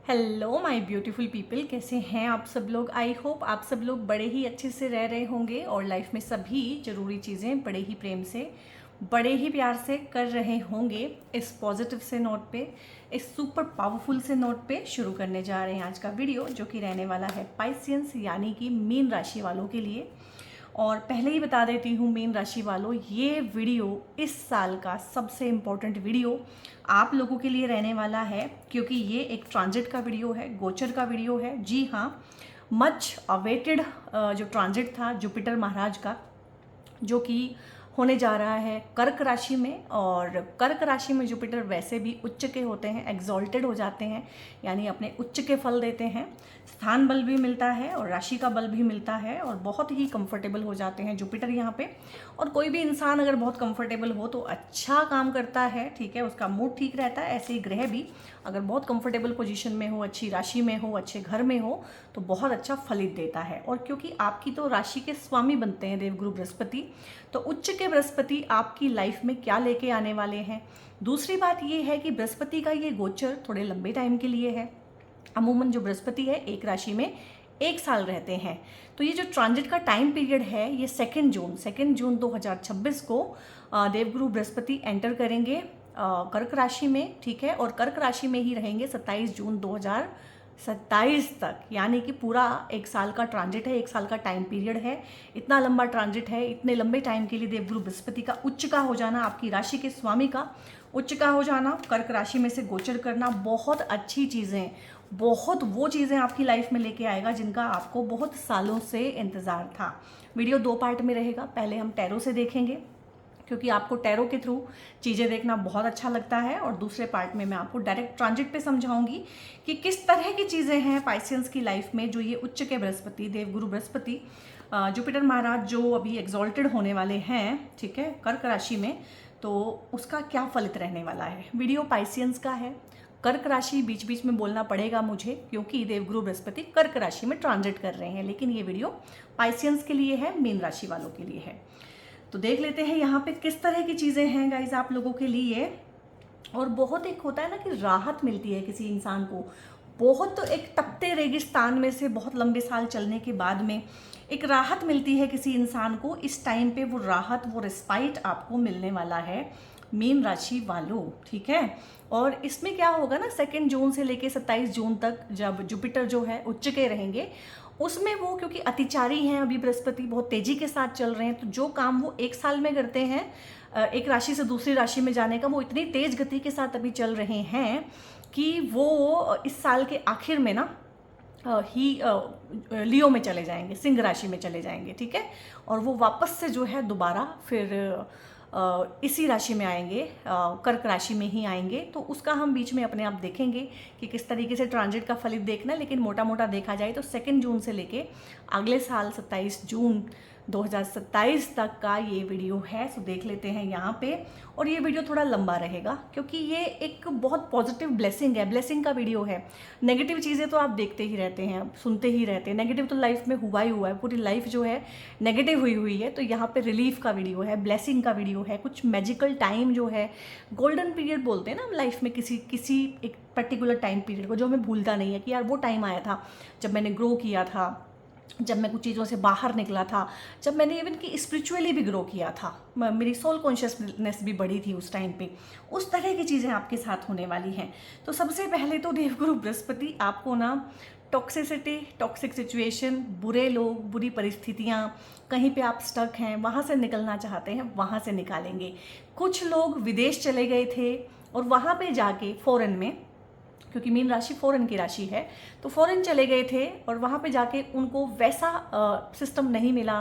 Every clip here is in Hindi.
हेलो माय ब्यूटीफुल पीपल, कैसे हैं आप सब लोग। आई होप आप सब लोग बड़े ही अच्छे से रह रहे होंगे और लाइफ में सभी ज़रूरी चीज़ें बड़े ही प्रेम से, बड़े ही प्यार से कर रहे होंगे। इस पॉजिटिव से नोट पे, इस सुपर पावरफुल से नोट पे शुरू करने जा रहे हैं आज का वीडियो, जो कि रहने वाला है पाइसियंस यानी कि मीन राशि वालों के लिए। और पहले ही बता देती हूँ मीन राशि वालों, ये वीडियो इस साल का सबसे इम्पोर्टेंट वीडियो आप लोगों के लिए रहने वाला है, क्योंकि ये एक ट्रांजिट का वीडियो है, गोचर का वीडियो है। जी हाँ, मच अवेटेड जो ट्रांजिट था जुपिटर महाराज का, जो कि होने जा रहा है कर्क राशि में। और कर्क राशि में जुपिटर वैसे भी उच्च के होते हैं, एग्जॉल्टेड हो जाते हैं, यानी अपने उच्च के फल देते हैं। स्थान बल भी मिलता है और राशि का बल भी मिलता है और बहुत ही कंफर्टेबल हो जाते हैं जुपिटर यहाँ पे। और कोई भी इंसान अगर बहुत कंफर्टेबल हो तो अच्छा काम करता है, ठीक है, उसका मूड ठीक रहता है। ऐसे ही ग्रह भी अगर बहुत कंफर्टेबल पोजीशन में हो, अच्छी राशि में हो, अच्छे घर में हो, तो बहुत अच्छा फलित देता है। और क्योंकि आपकी तो राशि के स्वामी बनते हैं देवगुरु बृहस्पति, तो उच्च के बृहस्पति आपकी लाइफ में क्या लेके आने वाले हैं। दूसरी बात ये है कि बृहस्पति का ये गोचर थोड़े लंबे टाइम के लिए है। अमूमन जो बृहस्पति है एक राशि में 1 साल रहते हैं। तो ये जो ट्रांजिट का टाइम पीरियड है, ये 2 जून 2026 को देवगुरु बृहस्पति एंटर करेंगे कर्क राशि में, ठीक है। और कर्क राशि में ही रहेंगे 27 जून 2027 तक, यानी कि पूरा 1 साल का ट्रांजिट है, 1 साल का टाइम पीरियड है। इतना लंबा ट्रांजिट है, इतने लंबे टाइम के लिए देवगुरु बृहस्पति का उच्च का हो जाना, आपकी राशि के स्वामी का उच्च का हो जाना, कर्क राशि में से गोचर करना, बहुत अच्छी चीज़ें, बहुत वो चीज़ें आपकी लाइफ में लेके आएगा जिनका आपको बहुत सालों से इंतज़ार था। वीडियो 2 पार्ट में रहेगा। पहले हम टैरो से देखेंगे, क्योंकि आपको टैरो के थ्रू चीज़ें देखना बहुत अच्छा लगता है। और दूसरे पार्ट में मैं आपको डायरेक्ट ट्रांजिट पे समझाऊंगी कि किस तरह की चीज़ें हैं पाइसियंस की लाइफ में, जो ये उच्च के बृहस्पति, देवगुरु बृहस्पति, जुपिटर महाराज जो अभी एग्जॉल्टेड होने वाले हैं, ठीक है, कर्क राशि में, तो उसका क्या फलित रहने वाला है। वीडियो पाइसियंस का है। कर्क राशि बीच बीच में बोलना पड़ेगा मुझे, क्योंकि देवगुरु बृहस्पति कर्क राशि में ट्रांजिट कर रहे हैं, लेकिन ये वीडियो पाइसियंस के लिए है, मीन राशि वालों के लिए है। तो देख लेते हैं यहाँ पे किस तरह की चीज़ें हैं गाइज आप लोगों के लिए। और बहुत एक होता है ना कि राहत मिलती है किसी इंसान को, बहुत तो एक तपते रेगिस्तान में से बहुत लंबे साल चलने के बाद में एक राहत मिलती है किसी इंसान को। इस टाइम पे वो राहत, वो रिस्पाइट आपको मिलने वाला है मीन राशि वालों, ठीक है। और इसमें क्या होगा ना, 2 जून से लेके 27 जून तक जब जुपिटर जो है उच्च के रहेंगे, उसमें वो क्योंकि अतिचारी हैं, अभी बृहस्पति बहुत तेजी के साथ चल रहे हैं, तो जो काम वो 1 साल में करते हैं एक राशि से दूसरी राशि में जाने का, वो इतनी तेज गति के साथ अभी चल रहे हैं कि वो इस साल के आखिर में ना लियो में चले जाएंगे, सिंह राशि में चले जाएंगे, ठीक है। और वो वापस से जो है दोबारा फिर इसी राशि में आएंगे, कर्क राशि में ही आएंगे। तो उसका हम बीच में अपने आप देखेंगे कि किस तरीके से ट्रांजिट का फलित देखना है। लेकिन मोटा मोटा देखा जाए तो 2 जून से लेके अगले साल 27 जून 2027 तक का ये वीडियो है। सो देख लेते हैं यहाँ पे। और ये वीडियो थोड़ा लंबा रहेगा, क्योंकि ये एक बहुत पॉजिटिव ब्लेसिंग है, ब्लेसिंग का वीडियो है। नेगेटिव चीज़ें तो आप देखते ही रहते हैं, सुनते ही रहते हैं, नेगेटिव तो लाइफ में हुआ ही हुआ है, पूरी लाइफ जो है नेगेटिव हुई हुई है। तो यहाँ पे रिलीफ का वीडियो है, ब्लेसिंग का वीडियो है, कुछ मैजिकल टाइम जो है, गोल्डन पीरियड बोलते हैं ना हम लाइफ में, किसी एक पर्टिकुलर टाइम पीरियड को, जो हमें भूलता नहीं है कि यार वो टाइम आया था जब मैंने ग्रो किया था, जब मैं कुछ चीज़ों से बाहर निकला था, जब मैंने इवन कि स्पिरिचुअली भी ग्रो किया था, मेरी सोल कॉन्शियसनेस भी बढ़ी थी उस टाइम पे। उस तरह की चीज़ें आपके साथ होने वाली हैं। तो सबसे पहले तो देवगुरु बृहस्पति आपको ना टॉक्सिसिटी, टॉक्सिक सिचुएशन, बुरे लोग, बुरी परिस्थितियाँ, कहीं पे आप स्टक हैं, वहाँ से निकलना चाहते हैं, वहाँ से निकालेंगे। कुछ लोग विदेश चले गए थे और वहाँ पे जाके फॉरेन में, क्योंकि मीन राशि फॉरेन की राशि है, तो फॉरेन चले गए थे और वहाँ पे जाके उनको वैसा सिस्टम नहीं मिला,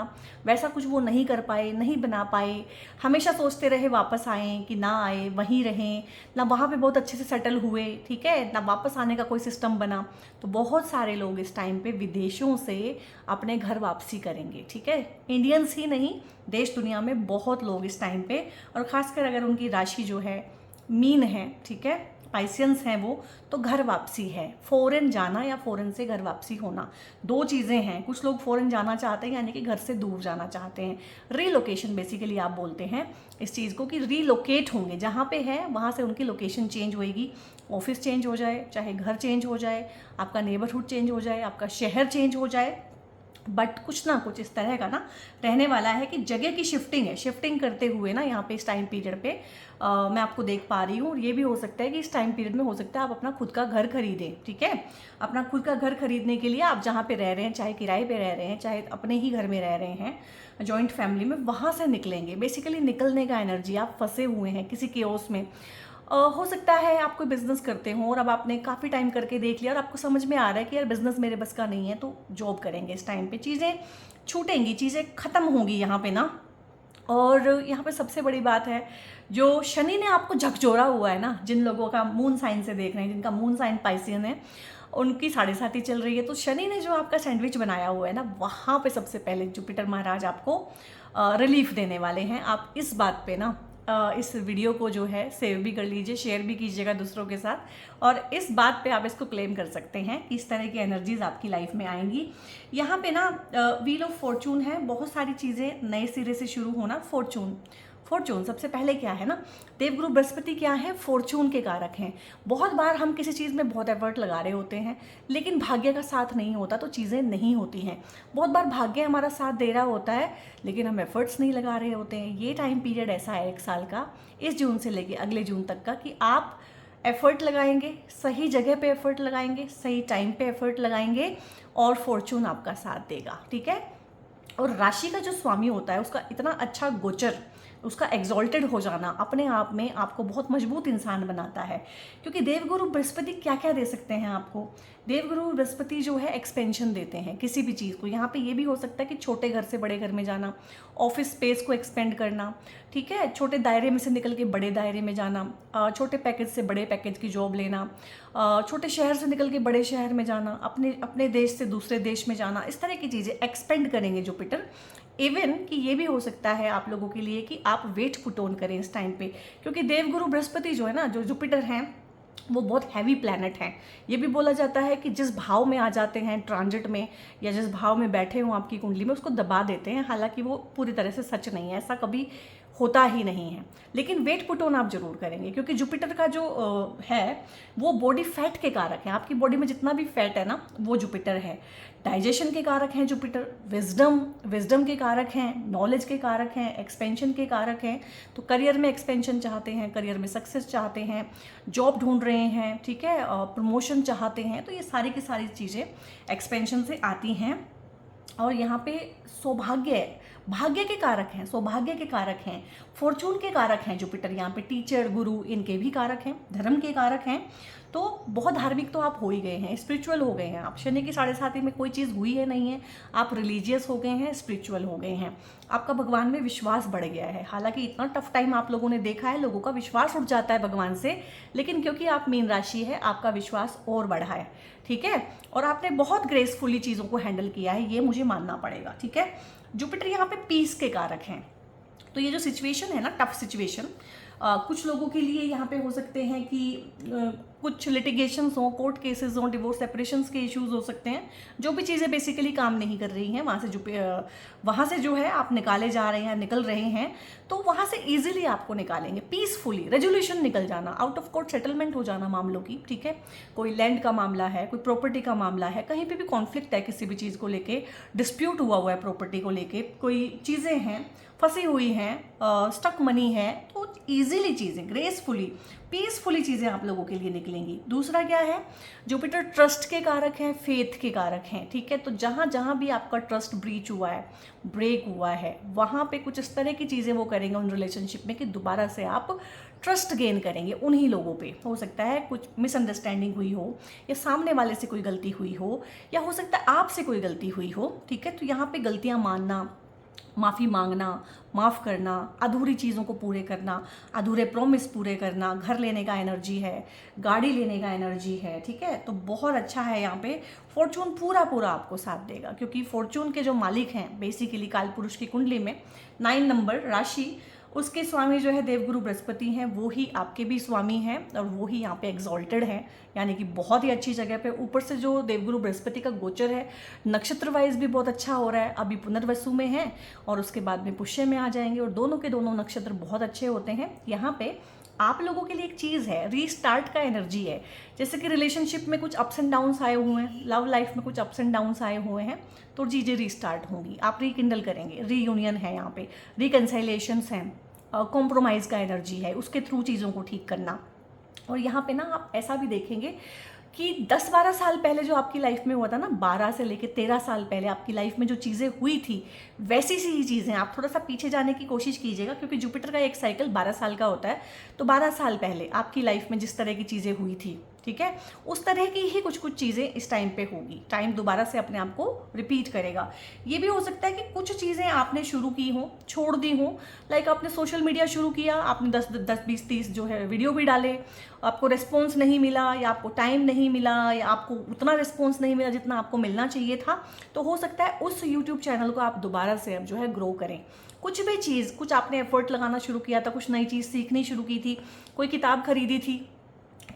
वैसा कुछ वो नहीं कर पाए, नहीं बना पाए। हमेशा सोचते रहे वापस आएँ कि ना आए, वहीं रहें ना, वहाँ पे बहुत अच्छे से सेटल हुए, ठीक है ना, वापस आने का कोई सिस्टम बना। तो बहुत सारे लोग इस टाइम पे विदेशों से अपने घर वापसी करेंगे, ठीक है। इंडियंस ही नहीं, देश दुनिया में बहुत लोग इस टाइम पे, और ख़ासकर अगर उनकी राशि जो है मीन है, ठीक है, पाइसियंस हैं वो, तो घर वापसी है, फॉरेन जाना या फॉरेन से घर वापसी होना, दो चीज़ें हैं। कुछ लोग फॉरेन जाना चाहते हैं, यानी कि घर से दूर जाना चाहते हैं। रीलोकेशन बेसिकली आप बोलते हैं इस चीज़ को, कि रीलोकेट होंगे, जहाँ पे है वहाँ से उनकी लोकेशन चेंज होएगी, ऑफिस चेंज हो जाए, चाहे घर चेंज हो जाए, आपका नेबरहुड चेंज हो जाए, आपका शहर चेंज हो जाए, बट कुछ ना कुछ इस तरह का ना रहने वाला है कि जगह की शिफ्टिंग है। शिफ्टिंग करते हुए ना यहाँ पे इस टाइम पीरियड पे मैं आपको देख पा रही हूँ। और ये भी हो सकता है कि इस टाइम पीरियड में हो सकता है आप अपना खुद का घर खरीदें, ठीक है। अपना खुद का घर खरीदने के लिए आप जहाँ पे रह रहे हैं, चाहे किराए पे रह रहे हैं, चाहे अपने ही घर में रह रहे हैं जॉइंट फैमिली में, वहाँ से निकलेंगे। बेसिकली निकलने का एनर्जी, आप फंसे हुए हैं किसी केओस में। हो सकता है आप कोई बिजनेस करते हो और अब आपने काफ़ी टाइम करके देख लिया और आपको समझ में आ रहा है कि यार बिजनेस मेरे बस का नहीं है, तो जॉब करेंगे। इस टाइम पे चीज़ें छूटेंगी, चीज़ें ख़त्म होंगी यहाँ पे ना। और यहाँ पे सबसे बड़ी बात है, जो शनि ने आपको झकझोरा हुआ है ना, जिन लोगों का मून साइन से देख रहे हैं, जिनका मून साइन पाइसियन है, उनकी 7.5 चल रही है, तो शनि ने जो आपका सैंडविच बनाया हुआ है ना, वहाँ पे सबसे पहले जुपिटर महाराज आपको रिलीफ देने वाले हैं। आप इस बात पे ना इस वीडियो को जो है सेव भी कर लीजिए, शेयर भी कीजिएगा दूसरों के साथ, और इस बात पे आप इसको क्लेम कर सकते हैं कि इस तरह की एनर्जीज आपकी लाइफ में आएंगी। यहाँ पे ना व्हील ऑफ फॉर्चून है, बहुत सारी चीज़ें नए सिरे से शुरू होना। फॉर्चून सबसे पहले क्या है ना, देवगुरु बृहस्पति क्या है, फॉर्चून के कारक हैं। बहुत बार हम किसी चीज़ में बहुत एफर्ट लगा रहे होते हैं, लेकिन भाग्य का साथ नहीं होता तो चीज़ें नहीं होती हैं। बहुत बार भाग्य हमारा साथ दे रहा होता है, लेकिन हम एफर्ट्स नहीं लगा रहे होते हैं। ये टाइम पीरियड ऐसा है 1 साल का, इस जून से लेके अगले जून तक का, कि आप एफर्ट लगाएंगे, सही जगह पे एफर्ट लगाएंगे, सही टाइम पे एफर्ट लगाएंगे, और फॉर्चून आपका साथ देगा, ठीक है। और राशि का जो स्वामी होता है, उसका इतना अच्छा गोचर, उसका एग्जॉल्टेड हो जाना अपने आप में आपको बहुत मजबूत इंसान बनाता है। क्योंकि देवगुरु बृहस्पति क्या क्या दे सकते हैं आपको, देवगुरु बृहस्पति जो है एक्सपेंशन देते हैं किसी भी चीज़ को। यहाँ पे ये भी हो सकता है कि छोटे घर से बड़े घर में जाना, ऑफिस स्पेस को एक्सपेंड करना, ठीक है, छोटे दायरे में से निकल के बड़े दायरे में जाना, छोटे पैकेज से बड़े पैकेज की जॉब लेना, छोटे शहर से निकल के बड़े शहर में जाना, अपने देश से दूसरे देश में जाना, इस तरह की चीज़ें एक्सपेंड करेंगे जुपिटर। इवन कि ये भी हो सकता है आप लोगों के लिए कि आप वेट पुट ऑन करें इस टाइम पे, क्योंकि देवगुरु बृहस्पति जो है ना, जो जुपिटर हैं, वो बहुत हैवी प्लैनेट हैं। ये भी बोला जाता है कि जिस भाव में आ जाते हैं ट्रांजिट में, या जिस भाव में बैठे हों आपकी कुंडली में, उसको दबा देते हैं। हालांकि वो पूरी तरह से सच नहीं है, ऐसा कभी होता ही नहीं है, लेकिन वेट पुट ऑन आप जरूर करेंगे। क्योंकि जुपिटर का जो है वो बॉडी फैट के कारक है। आपकी बॉडी में जितना भी फैट है ना, वो जुपिटर है। डाइजेशन के कारक हैं जुपिटर, विजडम के कारक हैं, नॉलेज के कारक हैं, एक्सपेंशन के कारक हैं। तो करियर में एक्सपेंशन चाहते हैं, करियर में सक्सेस चाहते हैं, जॉब ढूंढ रहे हैं, ठीक है, प्रमोशन चाहते हैं, तो ये सारी की सारी चीज़ें एक्सपेंशन से आती हैं। और यहाँ पे सौभाग्य, भाग्य के कारक हैं, सौभाग्य के कारक हैं, फॉर्चून के कारक हैं जुपिटर। यहाँ पे टीचर, गुरु, इनके भी कारक हैं, धर्म के कारक हैं। तो बहुत धार्मिक तो आप हो ही गए हैं, स्पिरिचुअल हो गए हैं आप। शनि की 7.5 में कोई चीज़ हुई है नहीं है, आप रिलीजियस हो गए हैं, स्पिरिचुअल हो गए हैं, आपका भगवान में विश्वास बढ़ गया है। हालांकि इतना टफ टाइम आप लोगों ने देखा है, लोगों का विश्वास उठ जाता है भगवान से, लेकिन क्योंकि आप मीन राशि है, आपका विश्वास और बढ़ा है, ठीक है। और आपने बहुत ग्रेसफुली चीज़ों को हैंडल किया है, ये मुझे मानना पड़ेगा, ठीक है। जुपिटर यहाँ पे पीस के कारक हैं। तो ये जो सिचुएशन है ना, टफ सिचुएशन, कुछ लोगों के लिए यहाँ पे हो सकते हैं कि कुछ लिटिगेशंस हों, कोर्ट केसेस हों, डिवोर्स सेपरेशंस के इश्यूज हो सकते हैं। जो भी चीज़ें बेसिकली काम नहीं कर रही हैं, वहाँ से जो है आप निकाले जा रहे हैं, निकल रहे हैं, तो वहाँ से इजीली आपको निकालेंगे पीसफुली। रेजोल्यूशन निकल जाना, आउट ऑफ कोर्ट सेटलमेंट हो जाना मामलों की, ठीक है। कोई लैंड का मामला है, कोई प्रॉपर्टी का मामला है, कहीं पे भी कॉन्फ्लिक्ट है, किसी भी चीज़ को लेके डिस्प्यूट हुआ है, प्रॉपर्टी को लेके कोई चीज़ें हैं फंसी हुई हैं, स्टक मनी है, तो ईजिली चीज़ें ग्रेसफुली पीसफुली चीज़ें आप लोगों के लिए निकलेंगी। दूसरा क्या है, जुपिटर ट्रस्ट के कारक हैं, फेथ के कारक हैं, ठीक है। तो जहाँ जहाँ भी आपका ट्रस्ट ब्रीच हुआ है, ब्रेक हुआ है, वहाँ पे कुछ इस तरह की चीज़ें वो करेंगे उन रिलेशनशिप में कि दोबारा से आप ट्रस्ट गेन करेंगे उन्हीं लोगों पे। हो सकता है कुछ मिसअंडरस्टैंडिंग हुई हो, या सामने वाले से कोई गलती हुई हो, या हो सकता है आपसे कोई गलती हुई हो, ठीक है। तो यहाँ पे गलतियाँ मानना, माफ़ी मांगना, माफ़ करना, अधूरी चीज़ों को पूरे करना, अधूरे प्रॉमिस पूरे करना, घर लेने का एनर्जी है, गाड़ी लेने का एनर्जी है, ठीक है। तो बहुत अच्छा है, यहाँ पे फॉर्चून पूरा पूरा आपको साथ देगा। क्योंकि फॉर्चून के जो मालिक हैं बेसिकली काल पुरुष की कुंडली में 9 नंबर राशि, उसके स्वामी जो है देवगुरु बृहस्पति हैं, वो ही आपके भी स्वामी हैं और वो ही यहाँ पे एग्जॉल्टेड हैं, यानी कि बहुत ही अच्छी जगह पे। ऊपर से जो देवगुरु बृहस्पति का गोचर है नक्षत्र वाइज भी बहुत अच्छा हो रहा है। अभी पुनर्वसु में है और उसके बाद में पुष्य में आ जाएंगे और दोनों के दोनों नक्षत्र बहुत अच्छे होते हैं। यहाँ पे आप लोगों के लिए एक चीज़ है, रीस्टार्ट का एनर्जी है। जैसे कि रिलेशनशिप में कुछ अप्स एंड डाउन्स आए हुए हैं, लव लाइफ में कुछ अप्स एंड डाउन्स आए हुए हैं, तो चीज़ें रीस्टार्ट होंगी, आप रीकिंडल करेंगे, रीयूनियन है यहाँ पे, रिकन्साइलेशंस हैं, कॉम्प्रोमाइज़ का एनर्जी है, उसके थ्रू चीज़ों को ठीक करना। और यहाँ पे ना आप ऐसा भी देखेंगे कि 10-12 साल पहले जो आपकी लाइफ में हुआ था ना, 12 से लेकर 13 साल पहले आपकी लाइफ में जो चीज़ें हुई थी वैसी सी ही चीज़ें आप थोड़ा सा पीछे जाने की कोशिश कीजिएगा, क्योंकि जुपिटर का एक साइकिल 12 साल का होता है। तो 12 साल पहले आपकी लाइफ में जिस तरह की चीज़ें हुई थी, ठीक है, उस तरह की ही कुछ कुछ चीज़ें इस टाइम पे होगी। टाइम दोबारा से अपने आप को रिपीट करेगा। ये भी हो सकता है कि कुछ चीज़ें आपने शुरू की हों, छोड़ दी हों। लाइक आपने सोशल मीडिया शुरू किया, आपने 10-20-30 जो है वीडियो भी डाले, आपको रिस्पॉन्स नहीं मिला, या आपको टाइम नहीं मिला, या आपको उतना रिस्पॉन्स नहीं मिला जितना आपको मिलना चाहिए था। तो हो सकता है उस यूट्यूब चैनल को आप दोबारा से अब जो है ग्रो करें। कुछ भी चीज़, कुछ आपने एफर्ट लगाना शुरू किया था, कुछ नई चीज़ सीखनी शुरू की थी, कोई किताब खरीदी थी,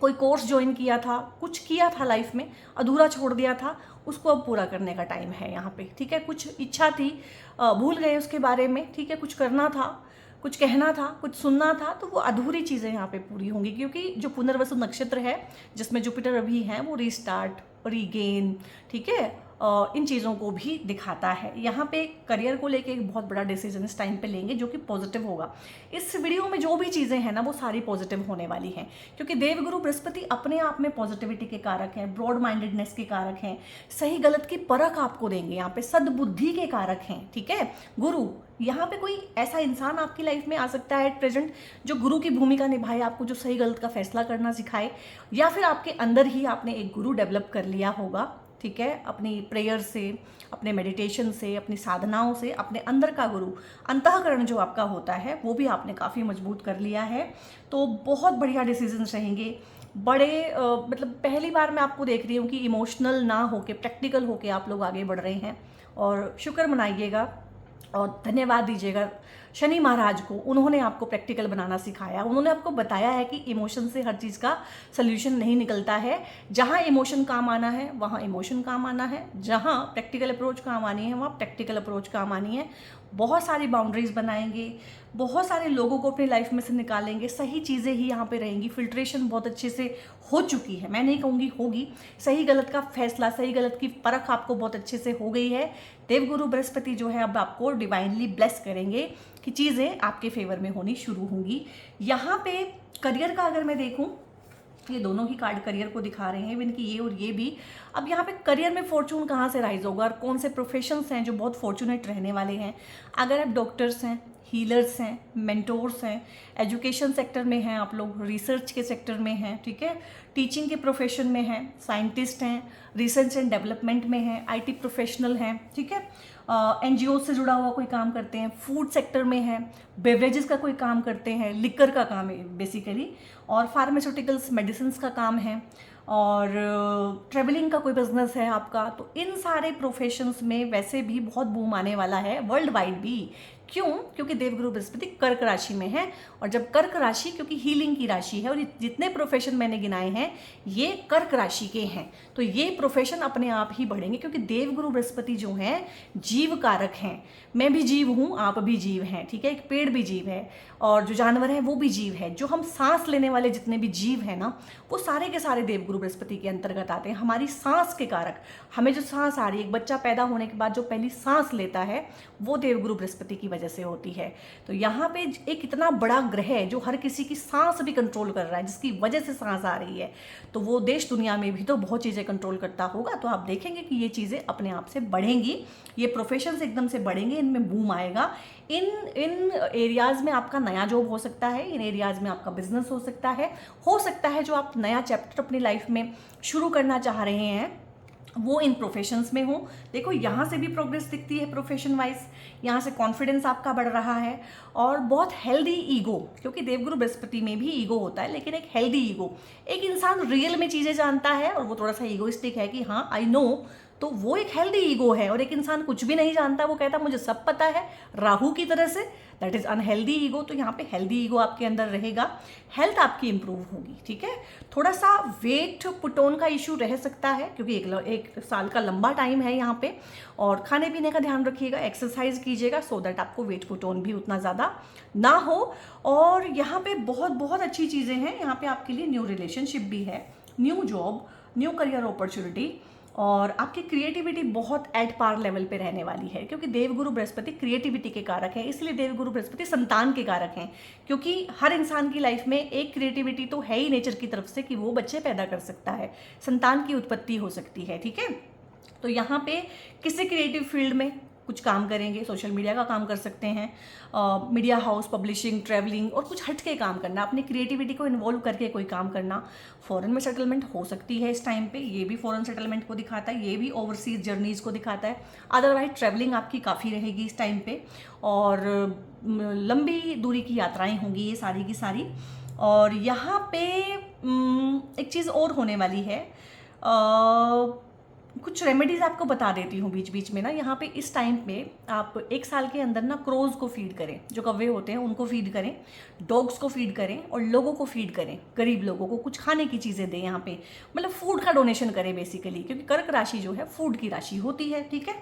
कोई कोर्स ज्वाइन किया था, कुछ किया था लाइफ में, अधूरा छोड़ दिया था, उसको अब पूरा करने का टाइम है यहाँ पे, ठीक है। कुछ इच्छा थी, भूल गए उसके बारे में, ठीक है, कुछ करना था, कुछ कहना था, कुछ सुनना था, तो वो अधूरी चीज़ें यहाँ पे पूरी होंगी, क्योंकि जो पुनर्वसु नक्षत्र है जिसमें जुपिटर अभी है वो रीस्टार्ट, रीगेन, ठीक है, इन चीज़ों को भी दिखाता है। यहाँ पे करियर को लेके एक बहुत बड़ा डिसीजन इस टाइम पे लेंगे जो कि पॉजिटिव होगा। इस वीडियो में जो भी चीज़ें हैं ना वो सारी पॉजिटिव होने वाली हैं, क्योंकि देवगुरु बृहस्पति अपने आप में पॉजिटिविटी के कारक हैं, ब्रॉड माइंडेडनेस के कारक हैं, सही गलत की परख आपको देंगे, यहाँ पे सद्बुद्धि के कारक हैं, ठीक है। गुरु, यहाँ पे कोई ऐसा इंसान आपकी लाइफ में आ सकता है एट प्रेजेंट जो गुरु की भूमिका निभाए, आपको जो सही गलत का फैसला करना सिखाए, या फिर आपके अंदर ही आपने एक गुरु डेवलप कर लिया होगा, ठीक है, अपनी प्रेयर से, अपने मेडिटेशन से, अपनी साधनाओं से, अपने अंदर का गुरु, अंतःकरण जो आपका होता है वो भी आपने काफ़ी मजबूत कर लिया है। तो बहुत बढ़िया डिसीजंस रहेंगे, बड़े मतलब पहली बार मैं आपको देख रही हूँ कि इमोशनल ना होके प्रैक्टिकल होके आप लोग आगे बढ़ रहे हैं। और शुक्र मनाइएगा और धन्यवाद दीजिएगा शनि महाराज को, उन्होंने आपको प्रैक्टिकल बनाना सिखाया। उन्होंने आपको बताया है कि इमोशन से हर चीज़ का सल्यूशन नहीं निकलता है। जहाँ इमोशन काम आना है वहाँ इमोशन काम आना है, जहाँ प्रैक्टिकल अप्रोच काम आनी है वहाँ प्रैक्टिकल अप्रोच काम आनी है। बहुत सारी बाउंड्रीज बनाएंगे, बहुत सारे लोगों को अपनी लाइफ में से निकालेंगे, सही चीज़ें ही यहाँ पे रहेंगी। फिल्ट्रेशन बहुत अच्छे से हो चुकी है, मैं नहीं कहूँगी होगी, सही गलत का फैसला, सही गलत की परख आपको बहुत अच्छे से हो गई है। देवगुरु बृहस्पति जो है अब आपको डिवाइनली ब्लेस करेंगे कि चीज़ें आपके फेवर में होनी शुरू होंगी। यहाँ पे करियर का अगर मैं देखूँ, ये दोनों ही कार्ड करियर को दिखा रहे हैं, इनकी ये और ये भी। अब यहाँ पे करियर में फॉर्चून कहाँ से राइज होगा और कौन से प्रोफेशंस हैं जो बहुत फॉर्चुनेट रहने वाले हैं। अगर आप डॉक्टर्स हैं, हीलर्स हैं, मेंटोर्स हैं, एजुकेशन सेक्टर में हैं आप लोग, रिसर्च के सेक्टर में हैं, ठीक है, टीचिंग के प्रोफेशन में हैं, साइंटिस्ट हैं, रिसर्च एंड डेवलपमेंट में हैं, आईटी प्रोफेशनल हैं, ठीक है, एनजीओ से जुड़ा हुआ कोई काम करते हैं, फूड सेक्टर में हैं, बेवरेजेस का कोई काम करते हैं, लिकर का काम है बेसिकली, और फार्मास्यूटिकल्स मेडिसिन का काम है, और ट्रेवलिंग का कोई बिजनेस है आपका, तो इन सारे प्रोफेशंस में वैसे भी बहुत बूम आने वाला है वर्ल्ड वाइड भी। क्यों? क्योंकि देवगुरु बृहस्पति कर्क राशि में है, और जब कर्क राशि क्योंकि हीलिंग की राशि है, और जितने प्रोफेशन मैंने गिनाए हैं ये कर्क राशि के हैं, तो ये प्रोफेशन अपने आप ही बढ़ेंगे, क्योंकि देवगुरु बृहस्पति जो हैं जीव कारक हैं। मैं भी जीव हूँ, आप भी जीव हैं, ठीक है, एक पेड़ भी जीव है, और जो जानवर हैं वो भी जीव है। जो हम सांस लेने वाले जितने भी जीव हैं ना, वो सारे के सारे देवगुरु बृहस्पति के अंतर्गत आते हैं। हमारी सांस के कारक, हमें जो सांस आ रही है, एक बच्चा पैदा होने के बाद जो पहली सांस लेता है वो देवगुरु बृहस्पति की वजह से होती है। तो यहाँ पे एक इतना बड़ा ग्रह है जो हर किसी की सांस भी कंट्रोल कर रहा है, जिसकी वजह से सांस आ रही है, तो वो देश दुनिया में भी तो बहुत चीज़ें कंट्रोल करता होगा। तो आप देखेंगे कि ये चीज़ें अपने आप से बढ़ेंगी, ये प्रोफेशंस एकदम से बढ़ेंगे, इनमें बूम आएगा। इन एरियाज़ में आपका नया जॉब हो सकता है, इन एरियाज़ में आपका बिजनेस हो सकता है जो आप नया चैप्टर अपनी लाइफ में शुरू करना चाह रहे हैं वो इन प्रोफेशंस में हो। देखो यहाँ से भी प्रोग्रेस दिखती है प्रोफेशन वाइज, यहाँ से कॉन्फिडेंस आपका बढ़ रहा है, और बहुत हेल्दी ईगो, क्योंकि देवगुरु बृहस्पति में भी ईगो होता है, लेकिन एक हेल्दी ईगो, एक इंसान रियल में चीज़ें जानता है और वो थोड़ा सा ईगोइस्टिक है कि हाँ आई नो तो वो एक हेल्दी ईगो है। और एक इंसान कुछ भी नहीं जानता, वो कहता मुझे सब पता है, राहु की तरह से, दैट इज अनहेल्दी ईगो। तो यहाँ पे हेल्दी ईगो आपके अंदर रहेगा, हेल्थ आपकी इंप्रूव होगी, ठीक है। थोड़ा सा वेट पुट ऑन का इशू रह सकता है, क्योंकि एक साल का लंबा टाइम है यहाँ पे। और खाने पीने का ध्यान रखिएगा, एक्सरसाइज कीजिएगा, सो दैट आपको वेट पुट ऑन भी उतना ज़्यादा ना हो। और यहाँ पे बहुत बहुत अच्छी चीज़ें हैं, यहाँ पे आपके लिए न्यू रिलेशनशिप भी है, new job, new career opportunity, और आपकी क्रिएटिविटी बहुत एट पार लेवल पे रहने वाली है, क्योंकि देवगुरु बृहस्पति क्रिएटिविटी के कारक हैं। इसलिए देवगुरु बृहस्पति संतान के कारक हैं, क्योंकि हर इंसान की लाइफ में एक क्रिएटिविटी तो है ही नेचर की तरफ से कि वो बच्चे पैदा कर सकता है, संतान की उत्पत्ति हो सकती है, ठीक है। तो यहाँ पे किसी क्रिएटिव फील्ड में कुछ काम करेंगे, सोशल मीडिया का काम कर सकते हैं, मीडिया हाउस, पब्लिशिंग, ट्रैवलिंग, और कुछ हट के काम करना, अपनी क्रिएटिविटी को इन्वॉल्व करके कोई काम करना। फॉरेन में सेटलमेंट हो सकती है इस टाइम पे, ये भी फॉरेन सेटलमेंट को दिखाता है, ये भी ओवरसीज जर्नीज़ को दिखाता है। अदरवाइज ट्रैवलिंग आपकी काफ़ी रहेगी इस टाइम पे, और लंबी दूरी की यात्राएँ होंगी ये सारी की सारी। और यहाँ पे एक चीज़ और होने वाली है, कुछ रेमेडीज़ आपको बता देती हूँ बीच बीच में ना। यहाँ पे इस टाइम पे आप एक साल के अंदर ना क्रोज को फीड करें, जो कौवे होते हैं उनको फीड करें, डॉग्स को फीड करें, और लोगों को फीड करें, गरीब लोगों को कुछ खाने की चीज़ें दें यहाँ पे, मतलब फूड का डोनेशन करें बेसिकली, क्योंकि कर्क राशि जो है फूड की राशि होती है, ठीक है।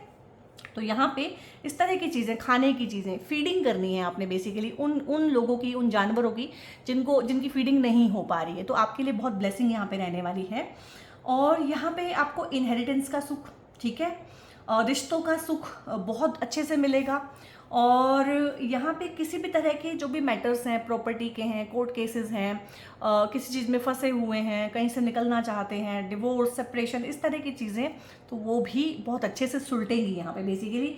तो यहाँ पे इस तरह की चीज़ें, खाने की चीज़ें, फीडिंग करनी है आपने बेसिकली उन लोगों की, उन जानवरों की जिनकी फीडिंग नहीं हो पा रही है। तो आपके लिए बहुत ब्लेसिंग यहाँ पे रहने वाली है। और यहाँ पे आपको इनहेरिटेंस का सुख, ठीक है, रिश्तों का सुख बहुत अच्छे से मिलेगा। और यहाँ पे किसी भी तरह के जो भी मैटर्स हैं, प्रॉपर्टी के हैं, कोर्ट केसेस हैं, किसी चीज़ में फंसे हुए हैं, कहीं से निकलना चाहते हैं, डिवोर्स, सेपरेशन, इस तरह की चीज़ें, तो वो भी बहुत अच्छे से सुलटेंगी यहाँ पे बेसिकली।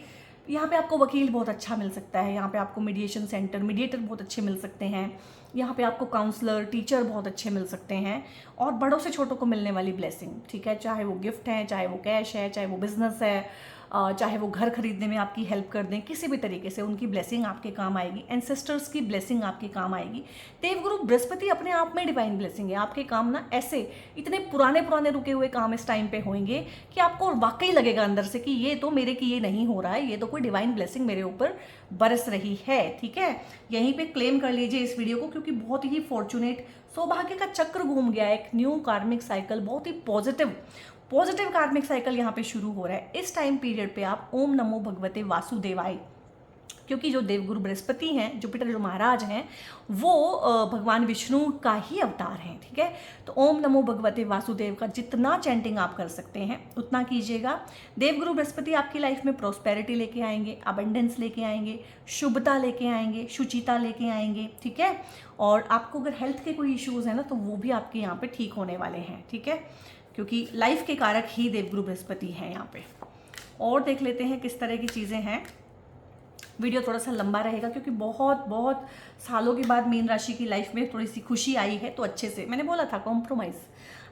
यहाँ पे आपको वकील बहुत अच्छा मिल सकता है, यहाँ पे आपको मीडिएशन सेंटर, मीडिएटर बहुत अच्छे मिल सकते हैं, यहाँ पे आपको काउंसलर, टीचर बहुत अच्छे मिल सकते हैं, और बड़ों से छोटों को मिलने वाली ब्लेसिंग, ठीक है, चाहे वो गिफ्ट है, चाहे वो कैश है, चाहे वो बिजनेस है, चाहे वो घर खरीदने में आपकी हेल्प कर दें, किसी भी तरीके से उनकी ब्लेसिंग आपके काम आएगी, एंसेस्टर्स की ब्लेसिंग आपके काम आएगी। देवगुरु बृहस्पति अपने आप में डिवाइन ब्लेसिंग है, आपके काम ना ऐसे इतने पुराने रुके हुए काम इस टाइम पे होंगे कि आपको वाकई लगेगा अंदर से कि ये तो मेरे की ये नहीं हो रहा है, ये तो कोई डिवाइन ब्लेसिंग मेरे ऊपर बरस रही है, ठीक है। यहीं पे क्लेम कर लीजिए इस वीडियो को, क्योंकि बहुत ही फॉर्चुनेट, सौभाग्य का चक्र घूम गया, एक न्यू कार्मिक साइकिल, बहुत ही पॉजिटिव कार्मिक साइकिल यहाँ पे शुरू हो रहा है। इस टाइम पीरियड पे आप ओम नमो भगवते वासुदेवाय, क्योंकि जो देवगुरु बृहस्पति हैं, जुपिटर जो महाराज हैं, वो भगवान विष्णु का ही अवतार हैं, ठीक है। तो ओम नमो भगवते वासुदेव का जितना चैंटिंग आप कर सकते हैं उतना कीजिएगा। देवगुरु बृहस्पति आपकी लाइफ में प्रॉस्पेरिटी लेके आएंगे, अबंडेंस लेके आएंगे, शुभता लेके आएंगे, शुचिता लेके आएंगे, ठीक है। और आपको अगर हेल्थ के कोई इश्यूज़ हैं ना, तो वो भी आपके यहाँ पे ठीक होने वाले हैं, ठीक है, क्योंकि लाइफ के कारक ही देवगुरु बृहस्पति हैं यहाँ पे। और देख लेते हैं किस तरह की चीज़ें हैं। वीडियो थोड़ा सा लंबा रहेगा, क्योंकि बहुत सालों के बाद मीन राशि की लाइफ में थोड़ी सी खुशी आई है, तो अच्छे से, मैंने बोला था compromise,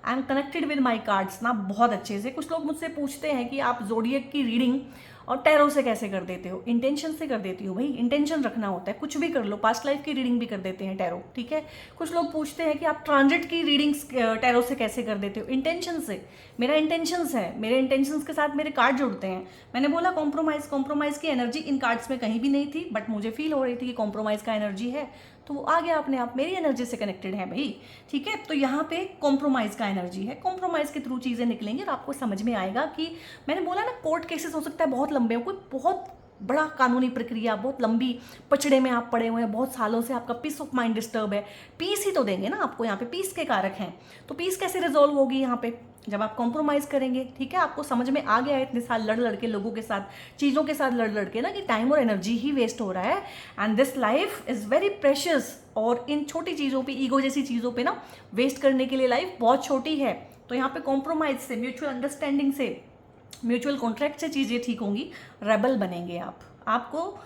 I am connected with my cards ना बहुत अच्छे से। कुछ लोग मुझसे पूछते हैं कि आप ज़ोडिएक की रीडिंग और टैरो से कैसे कर देते हो। इंटेंशन से कर देती हूँ भाई, इंटेंशन रखना होता है, कुछ भी कर लो, पास्ट लाइफ की रीडिंग भी कर देते हैं टैरो, ठीक है। कुछ लोग पूछते हैं कि आप ट्रांजिट की रीडिंग्स टैरो से कैसे कर देते हो। इंटेंशन से, मेरा इंटेंशंस है, मेरे इंटेंशंस के साथ मेरे कार्ड जुड़ते हैं। मैंने बोला कॉम्प्रोमाइज़ की एनर्जी इन कार्ड्स में कहीं भी नहीं थी, बट मुझे फील हो रही थी कि कॉम्प्रोमाइज़ का एनर्जी है, तो वो आ गया अपने आप, मेरी एनर्जी से कनेक्टेड है भाई, ठीक है। तो यहाँ पे कॉम्प्रोमाइज़ का एनर्जी है, कॉम्प्रोमाइज़ के थ्रू चीज़ें निकलेंगी और आपको समझ में आएगा कि मैंने बोला ना, कोर्ट केसेस हो सकता है बहुत लंबे हो, कोई बहुत बड़ा कानूनी प्रक्रिया, बहुत लंबी पचड़े में आप पड़े हुए हैं, बहुत सालों से आपका पीस ऑफ माइंड डिस्टर्ब है, पीस ही तो देंगे ना आपको, यहाँ पे पीस के कारक हैं। तो पीस कैसे रिजॉल्व होगी यहाँ पे, जब आप कॉम्प्रोमाइज़ करेंगे, ठीक है। आपको समझ में आ गया है इतने साल लड़ के लोगों के साथ, चीज़ों के साथ लड़ के ना, कि टाइम और एनर्जी ही वेस्ट हो रहा है, and this life is very precious. और इन छोटी चीज़ों पे, ईगो जैसी चीज़ों पे ना वेस्ट करने के लिए लाइफ बहुत छोटी है। तो यहाँ पे कॉम्प्रोमाइज़ से, म्यूचुअल अंडरस्टैंडिंग से, म्यूचुअल कॉन्ट्रैक्ट से चीज़ें ठीक होंगी, रेबल बनेंगे आपको।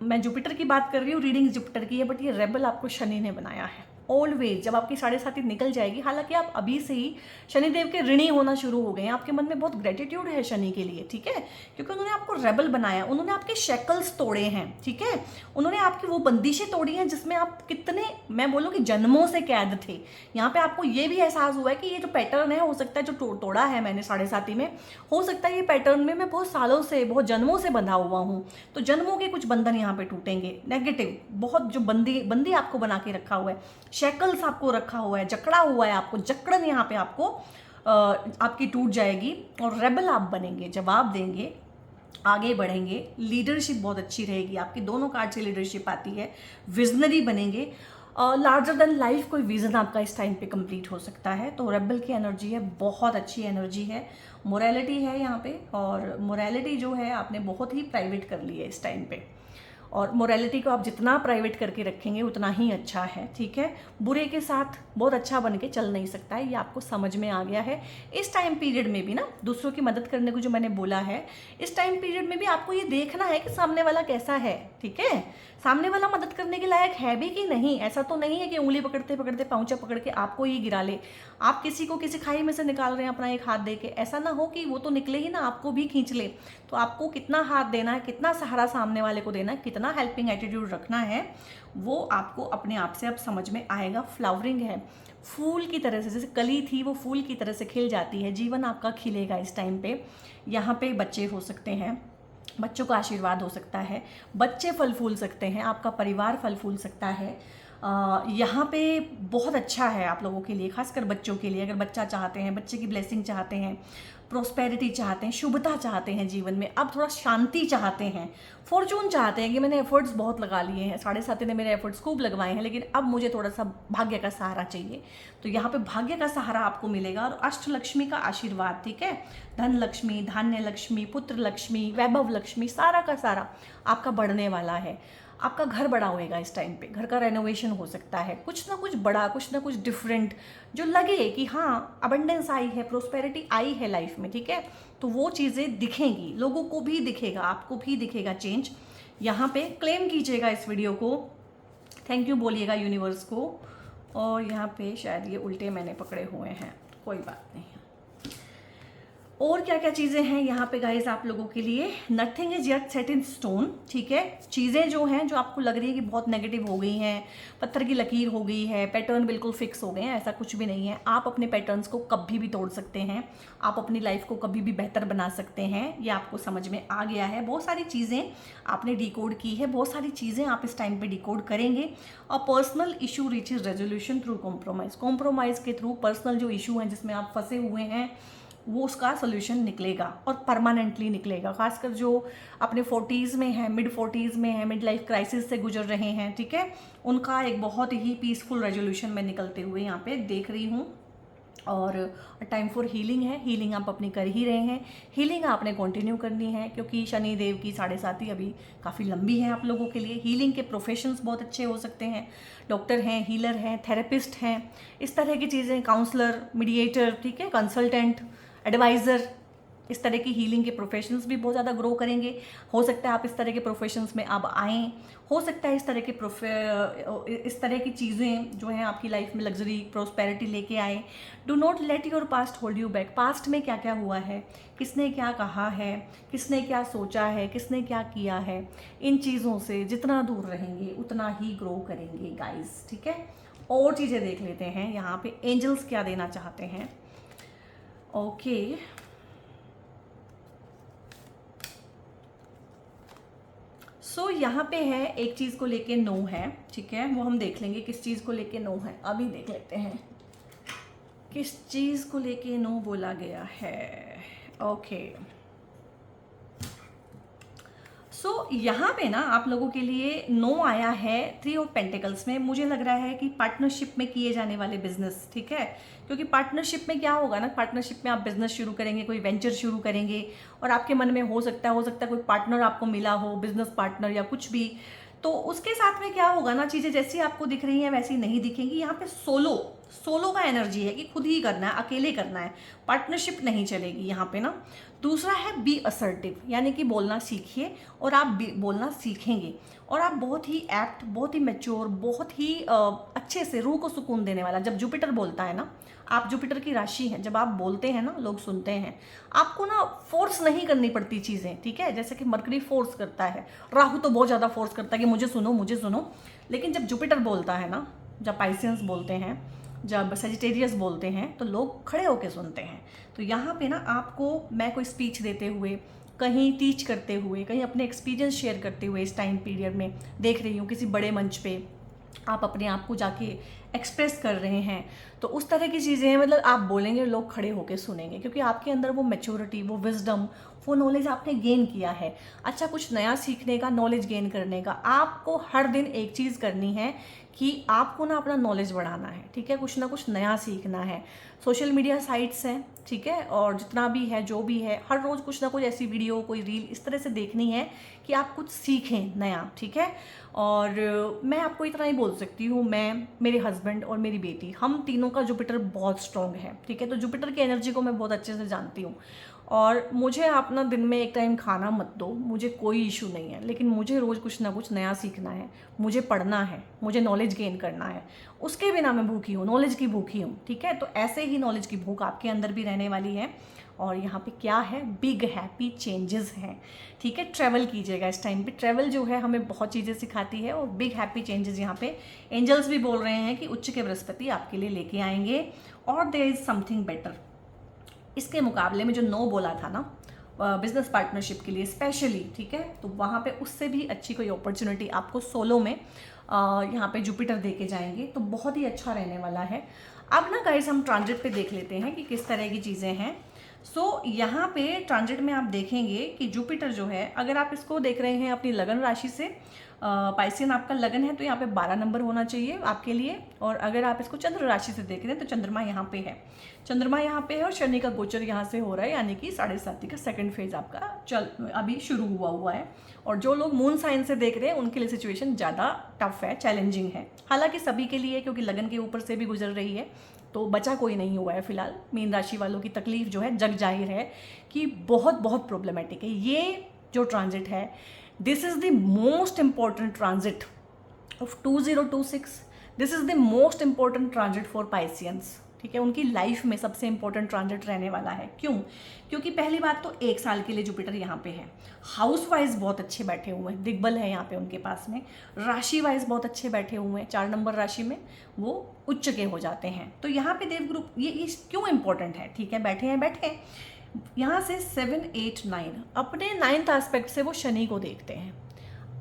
मैं जुपिटर की बात कर रही हूँ, रीडिंग जुपिटर की है, बट ये रेबल आपको शनि ने बनाया है, ऑलवेज जब आपकी 7.5 निकल जाएगी, हालांकि आप अभी से ही शनिदेव के ऋणी होना शुरू हो गए हैं, आपके मन में बहुत ग्रेटिट्यूड है शनि के लिए, ठीक है, क्योंकि उन्होंने आपको रेबल बनाया, उन्होंने आपके शेकल्स तोड़े हैं, ठीक है, उन्होंने आपकी वो बंदिशें तोड़ी हैं जिसमें आप कितने, मैं बोलूँ कि जन्मों से कैद थे। यहाँ पे आपको ये भी एहसास हुआ है कि ये जो पैटर्न है, हो सकता है जो तोड़ा है मैंने 7.5 में, हो सकता है ये पैटर्न में मैं बहुत सालों से, बहुत जन्मों से बंधा हुआ हूँ, तो जन्मों के कुछ बंधन यहाँ पे टूटेंगे, नेगेटिव बहुत जो बंदी आपको बना के रखा हुआ है, शेकल्स आपको रखा हुआ है, जकड़ा हुआ है आपको, जकड़न यहाँ पे आपको आपकी टूट जाएगी और रेबल आप बनेंगे, जवाब देंगे, आगे बढ़ेंगे, लीडरशिप बहुत अच्छी रहेगी आपकी, दोनों कार्ड से लीडरशिप आती है, विजनरी बनेंगे, लार्जर देन लाइफ कोई विजन आपका इस टाइम पे कंप्लीट हो सकता है। तो रेबल की एनर्जी है, बहुत अच्छी एनर्जी है, मोरालिटी है यहाँ पे, और मोरालिटी जो है आपने बहुत ही प्राइवेट कर ली है इस टाइम पे, और मोरालिटी को आप जितना प्राइवेट करके रखेंगे उतना ही अच्छा है, ठीक है। बुरे के साथ बहुत अच्छा बन के चल नहीं सकता है, ये आपको समझ में आ गया है। इस टाइम पीरियड में भी ना दूसरों की मदद करने को जो मैंने बोला है, इस टाइम पीरियड में भी आपको ये देखना है कि सामने वाला कैसा है, ठीक है, सामने वाला मदद करने के लायक है भी कि नहीं। ऐसा तो नहीं है कि उंगली पकड़ते पकड़ते पाँचा पकड़ के आपको ही गिरा ले, आप किसी को किसी खाई में से निकाल रहे हैं अपना एक हाथ दे के, ऐसा ना हो कि वो तो निकले ही ना, आपको भी खींच ले। तो आपको कितना हाथ देना है, कितना सहारा सामने वाले को देना है, कितना हेल्पिंग एटीट्यूड रखना है, वो आपको अपने आप से अब समझ में आएगा। फ्लावरिंग है, फूल की तरह से, जैसे कली थी वो फूल की तरह से खिल जाती है, जीवन आपका खिलेगा इस टाइम पे। यहाँ पे बच्चे हो सकते हैं, बच्चों का आशीर्वाद हो सकता है, बच्चे फल फूल सकते हैं, आपका परिवार फल फूल सकता है। यहाँ पे बहुत अच्छा है आप लोगों के लिए, खासकर बच्चों के लिए। अगर बच्चा चाहते हैं, बच्चे की ब्लेसिंग चाहते हैं, प्रोस्पेरिटी चाहते हैं, शुभता चाहते हैं जीवन में, अब थोड़ा शांति चाहते हैं, फॉर्चून चाहते हैं कि मैंने एफर्ट्स बहुत लगा लिए हैं, 7.5 ने मेरे एफर्ट्स खूब लगवाए हैं, लेकिन अब मुझे थोड़ा सा भाग्य का सहारा चाहिए। तो यहाँ पे भाग्य का सहारा आपको मिलेगा, और अष्टलक्ष्मी का आशीर्वाद, ठीक है, धन लक्ष्मी, धान्य लक्ष्मी, पुत्र लक्ष्मी, वैभव लक्ष्मी, सारा का सारा आपका बढ़ने वाला है। आपका घर बड़ा होएगा इस टाइम पे, घर का रेनोवेशन हो सकता है, कुछ ना कुछ बड़ा, कुछ ना कुछ डिफरेंट, जो लगे कि हाँ अबंडेंस आई है, प्रोस्पेरिटी आई है लाइफ में, ठीक है, तो वो चीज़ें दिखेंगी, लोगों को भी दिखेगा, आपको भी दिखेगा चेंज। यहाँ पे क्लेम कीजिएगा इस वीडियो को, थैंक यू बोलिएगा यूनिवर्स को। और यहाँ पे शायद ये उल्टे मैंने पकड़े हुए हैं, कोई बात नहीं। और क्या क्या चीज़ें हैं यहाँ पे गाइस आप लोगों के लिए, nothing is yet set in stone, ठीक है। चीज़ें जो हैं जो आपको लग रही है कि बहुत नेगेटिव हो गई हैं, पत्थर की लकीर हो गई है, पैटर्न बिल्कुल फिक्स हो गए हैं, ऐसा कुछ भी नहीं है। आप अपने पैटर्न्स को कभी भी तोड़ सकते हैं, आप अपनी लाइफ को कभी भी बेहतर बना सकते हैं, ये आपको समझ में आ गया है। बहुत सारी चीज़ें आपने डिकोड की है, बहुत सारी चीज़ें आप इस टाइम पर डिकोड करेंगे, और personal issue reaches resolution through compromise, compromise के थ्रू पर्सनल जो इशू हैं जिसमें आप फंसे हुए हैं, वो उसका सोल्यूशन निकलेगा और परमानेंटली निकलेगा। खासकर जो अपने 40s में है, मिड 40s में है, मिड लाइफ क्राइसिस से गुजर रहे हैं, ठीक है, उनका एक बहुत ही पीसफुल रेजोल्यूशन में निकलते हुए यहाँ पे देख रही हूँ। और टाइम फॉर हीलिंग है, हीलिंग आप अपनी कर ही रहे हैं, हीलिंग आपने कंटिन्यू करनी है, क्योंकि शनि देव की 7.5 अभी काफ़ी लंबी है आप लोगों के लिए। हीलिंग के प्रोफेशंस बहुत अच्छे हो सकते हैं, डॉक्टर हैं, हीलर हैं, थेरेपिस्ट हैं, इस तरह की चीज़ें, काउंसलर, मीडिएटर, ठीक है, कंसल्टेंट, एडवाइज़र, इस तरह की हीलिंग के प्रोफेशंस भी बहुत ज़्यादा ग्रो करेंगे। हो सकता है आप इस तरह के प्रोफेशंस में अब आएँ, हो सकता है इस तरह की चीज़ें जो हैं आपकी लाइफ में लग्जरी, प्रोस्पेरिटी लेके आए। Do not let your past hold you back. Past में क्या क्या हुआ है, किसने क्या कहा है, किसने क्या सोचा है, किसने क्या किया है, इन चीज़ों से जितना दूर रहेंगे उतना ही ग्रो करेंगे गाइस, ठीक है। और चीज़ें देख लेते हैं यहाँ पे एंजल्स क्या देना चाहते हैं। ओके, सो यहाँ पे है एक चीज़ को लेके नो है, ठीक है, वो हम देख लेंगे किस चीज़ को लेके नो है। अभी देख लेते हैं किस चीज़ को लेके नो बोला गया है। ओके, सो यहाँ पे ना आप लोगों के लिए नो आया है 3 ऑफ पेंटिकल्स में। मुझे लग रहा है कि पार्टनरशिप में किए जाने वाले बिजनेस, ठीक है, क्योंकि पार्टनरशिप में क्या होगा ना, पार्टनरशिप में आप बिजनेस शुरू करेंगे, कोई वेंचर शुरू करेंगे, और आपके मन में हो सकता है कोई पार्टनर आपको मिला हो, बिजनेस पार्टनर या कुछ भी, तो उसके साथ में क्या होगा ना, चीज़ें जैसी आपको दिख रही हैं वैसी नहीं दिखेंगी। यहाँ पे सोलो का एनर्जी है कि खुद ही करना है, अकेले करना है, पार्टनरशिप नहीं चलेगी यहाँ पे ना। दूसरा है बी असर्टिव, यानी कि बोलना सीखिए और आप बोलना सीखेंगे, और आप बहुत ही एप्ट, बहुत ही मैच्योर, बहुत ही अच्छे से रूह को सुकून देने वाला। जब जुपिटर बोलता है ना, आप जुपिटर की राशि हैं, जब आप बोलते हैं ना लोग सुनते हैं, आपको ना फोर्स नहीं करनी पड़ती चीज़ें, ठीक है। जैसे कि मरकरी फोर्स करता है, राहु तो बहुत ज़्यादा फोर्स करता है कि मुझे सुनो मुझे सुनो, लेकिन जब जुपिटर बोलता है ना, जब पाइसियंस बोलते हैं, जब सेजिटेरियस बोलते हैं, तो लोग खड़े होकर सुनते हैं। तो यहाँ पे ना आपको मैं कोई स्पीच देते हुए, कहीं टीच करते हुए, कहीं अपने एक्सपीरियंस शेयर करते हुए इस टाइम पीरियड में देख रही हूँ, किसी बड़े मंच पे आप अपने आप को जाके एक्सप्रेस कर रहे हैं, तो उस तरह की चीज़ें हैं, मतलब आप बोलेंगे लोग खड़े होकर सुनेंगे, क्योंकि आपके अंदर वो मैच्योरिटी, वो विजडम, वो नॉलेज आपने गेन किया है। अच्छा, कुछ नया सीखने का, नॉलेज गेन करने का, आपको हर दिन एक चीज़ करनी है कि आपको ना अपना नॉलेज बढ़ाना है, ठीक है, कुछ ना कुछ नया सीखना है। सोशल मीडिया साइट्स हैं, ठीक है, और जितना भी है, जो भी है, हर रोज़ कुछ ना कुछ ऐसी वीडियो, कोई रील इस तरह से देखनी है कि आप कुछ सीखें नया, ठीक है। और मैं आपको इतना ही बोल सकती हूँ, मैं, मेरे हस्बैंड और मेरी बेटी, हम तीनों का जुपिटर बहुत स्ट्रॉन्ग है, ठीक है। तो जुपिटर की एनर्जी को मैं बहुत अच्छे से जानती हूँ, और मुझे आप ना दिन में एक टाइम खाना मत दो, मुझे कोई इशू नहीं है, लेकिन मुझे रोज़ कुछ ना कुछ नया सीखना है, मुझे पढ़ना है, मुझे नॉलेज गेन करना है, उसके बिना मैं भूखी हूँ, नॉलेज की भूखी हूँ, ठीक है। तो ऐसे ही नॉलेज की भूख आपके अंदर भी रहने वाली है। और यहाँ पे क्या है, बिग हैप्पी चेंजेस हैं, ठीक है। ट्रैवल कीजिएगा इस टाइम पे, ट्रैवल जो है हमें बहुत चीज़ें सिखाती है, और बिग हैप्पी चेंजेस यहाँ पे एंजल्स भी बोल रहे हैं कि उच्च के बृहस्पति आपके लिए लेके आएंगे, और देयर इज समथिंग बेटर। इसके मुकाबले में जो नो बोला था ना बिजनेस पार्टनरशिप के लिए स्पेशली, ठीक है, तो वहाँ पे उससे भी अच्छी कोई अपॉर्चुनिटी आपको सोलो में यहाँ पे जुपिटर दे के जाएंगे, तो बहुत ही अच्छा रहने वाला है। अब ना गाइस हम ट्रांजिट पे देख लेते हैं कि किस तरह की चीज़ें हैं। यहाँ पे ट्रांजिट में आप देखेंगे कि जुपिटर जो है, अगर आप इसको देख रहे हैं अपनी लगन राशि से, पाइसियन आपका लगन है, तो यहाँ पे 12 नंबर होना चाहिए आपके लिए। और अगर आप इसको चंद्र राशि से देख रहे हैं तो चंद्रमा यहाँ पे है, चंद्रमा यहाँ पे है, और शनि का गोचर यहाँ से हो रहा है, यानी कि 7.5 का सेकंड फेज आपका अभी शुरू हुआ है। और जो लोग मून साइन से देख रहे हैं उनके लिए सिचुएशन ज़्यादा टफ है, चैलेंजिंग है, हालांकि सभी के लिए, क्योंकि लगन के ऊपर से भी गुजर रही है, तो बचा कोई नहीं हुआ है फिलहाल। मीन राशि वालों की तकलीफ जो है जग जाहिर है कि बहुत बहुत प्रॉब्लमेटिक है। ये जो ट्रांजिट है, this is the most important transit of 2026। This is the most important transit for Pisceans, ठीक है। उनकी लाइफ में सबसे इंपॉर्टेंट ट्रांजिट रहने वाला है। क्यों? क्योंकि पहली बात तो 1 साल के लिए जुपिटर यहाँ पे है, हाउस वाइज बहुत अच्छे बैठे हुए हैं, दिग्बल है यहाँ पे उनके पास में, राशि वाइज बहुत अच्छे बैठे हुए हैं, 4 नंबर राशि में वो उच्च के हो जाते हैं। तो यहाँ पे देवगुरु ये क्यों इंपॉर्टेंट है, ठीक है, बैठे हैं। यहाँ से 7, 8, 9 अपने 9th एस्पेक्ट से वो शनि को देखते हैं,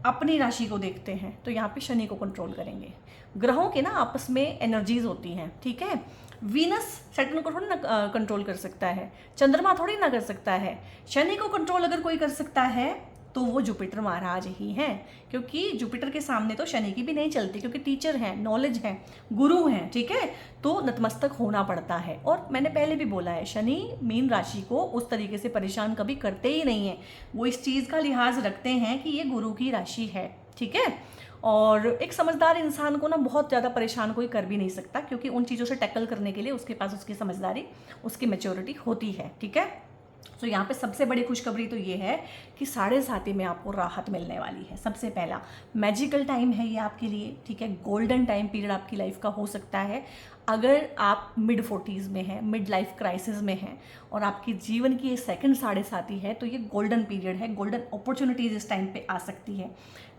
अपनी राशि को देखते हैं, तो यहाँ पे शनि को कंट्रोल करेंगे। ग्रहों के ना आपस में एनर्जीज होती हैं, ठीक है। वीनस सैटर्न को थोड़ी ना कंट्रोल कर सकता है, चंद्रमा थोड़ी ना कर सकता है। शनि को कंट्रोल अगर कोई कर सकता है तो वो जुपिटर महाराज ही हैं, क्योंकि जुपिटर के सामने तो शनि की भी नहीं चलती, क्योंकि टीचर हैं, नॉलेज है, गुरु हैं, ठीक है, तो नतमस्तक होना पड़ता है। और मैंने पहले भी बोला है, शनि मीन राशि को उस तरीके से परेशान कभी करते ही नहीं है, वो इस चीज़ का लिहाज रखते हैं कि ये गुरु की राशि है, ठीक है। और एक समझदार इंसान को ना बहुत ज़्यादा परेशान कोई कर भी नहीं सकता, क्योंकि उन चीज़ों से टैकल करने के लिए उसके पास उसकी समझदारी, उसकी मैच्योरिटी होती है, ठीक है। तो यहाँ पे सबसे बड़ी खुशखबरी तो ये है कि 7.5 में आपको राहत मिलने वाली है। सबसे पहला मैजिकल टाइम है ये आपके लिए, ठीक है, गोल्डन टाइम पीरियड आपकी लाइफ का हो सकता है। अगर आप मिड 40s में हैं, मिड लाइफ क्राइसिस में हैं, और आपके जीवन की ये सेकंड 7.5 है, तो ये गोल्डन पीरियड है, गोल्डन अपॉर्चुनिटीज इस टाइम पे आ सकती है।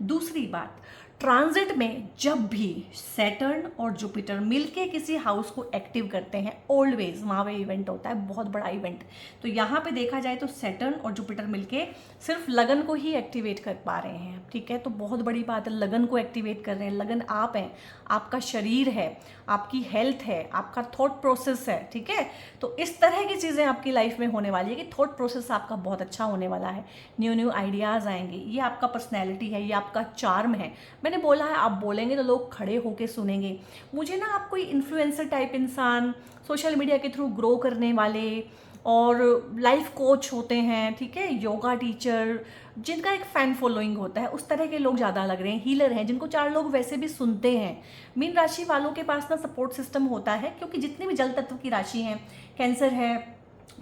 दूसरी बात, ट्रांजिट में जब भी सैटर्न और जुपिटर मिलके किसी हाउस को एक्टिव करते हैं, ऑलवेज वहाँ पे इवेंट होता है, बहुत बड़ा इवेंट। तो यहाँ पे देखा जाए तो सैटर्न और जुपिटर मिलके सिर्फ लगन को ही एक्टिवेट कर पा रहे हैं, ठीक है, तो बहुत बड़ी बात है, लगन को एक्टिवेट कर रहे हैं। लगन आप हैं, आपका शरीर है, आपकी हेल्थ है, आपका थॉट प्रोसेस है, ठीक है। तो इस तरह की चीज़ें आपकी लाइफ में होने वाली है कि थॉट प्रोसेस आपका बहुत अच्छा होने वाला है, न्यू आइडियाज़ आएंगे, ये आपका पर्सनैलिटी है, ये आपका चार्म है। मैंने बोला है, आप बोलेंगे तो लोग खड़े होके सुनेंगे। मुझे ना आप कोई इन्फ्लुएंसर टाइप इंसान, सोशल मीडिया के थ्रू ग्रो करने वाले, और लाइफ कोच होते हैं, ठीक है, योगा टीचर, जिनका एक फैन फॉलोइंग होता है, उस तरह के लोग ज़्यादा लग रहे हैं। हीलर हैं जिनको 4 लोग वैसे भी सुनते हैं। मीन राशि वालों के पास ना सपोर्ट सिस्टम होता है, क्योंकि जितनी भी जल तत्व की राशि हैं, कैंसर है,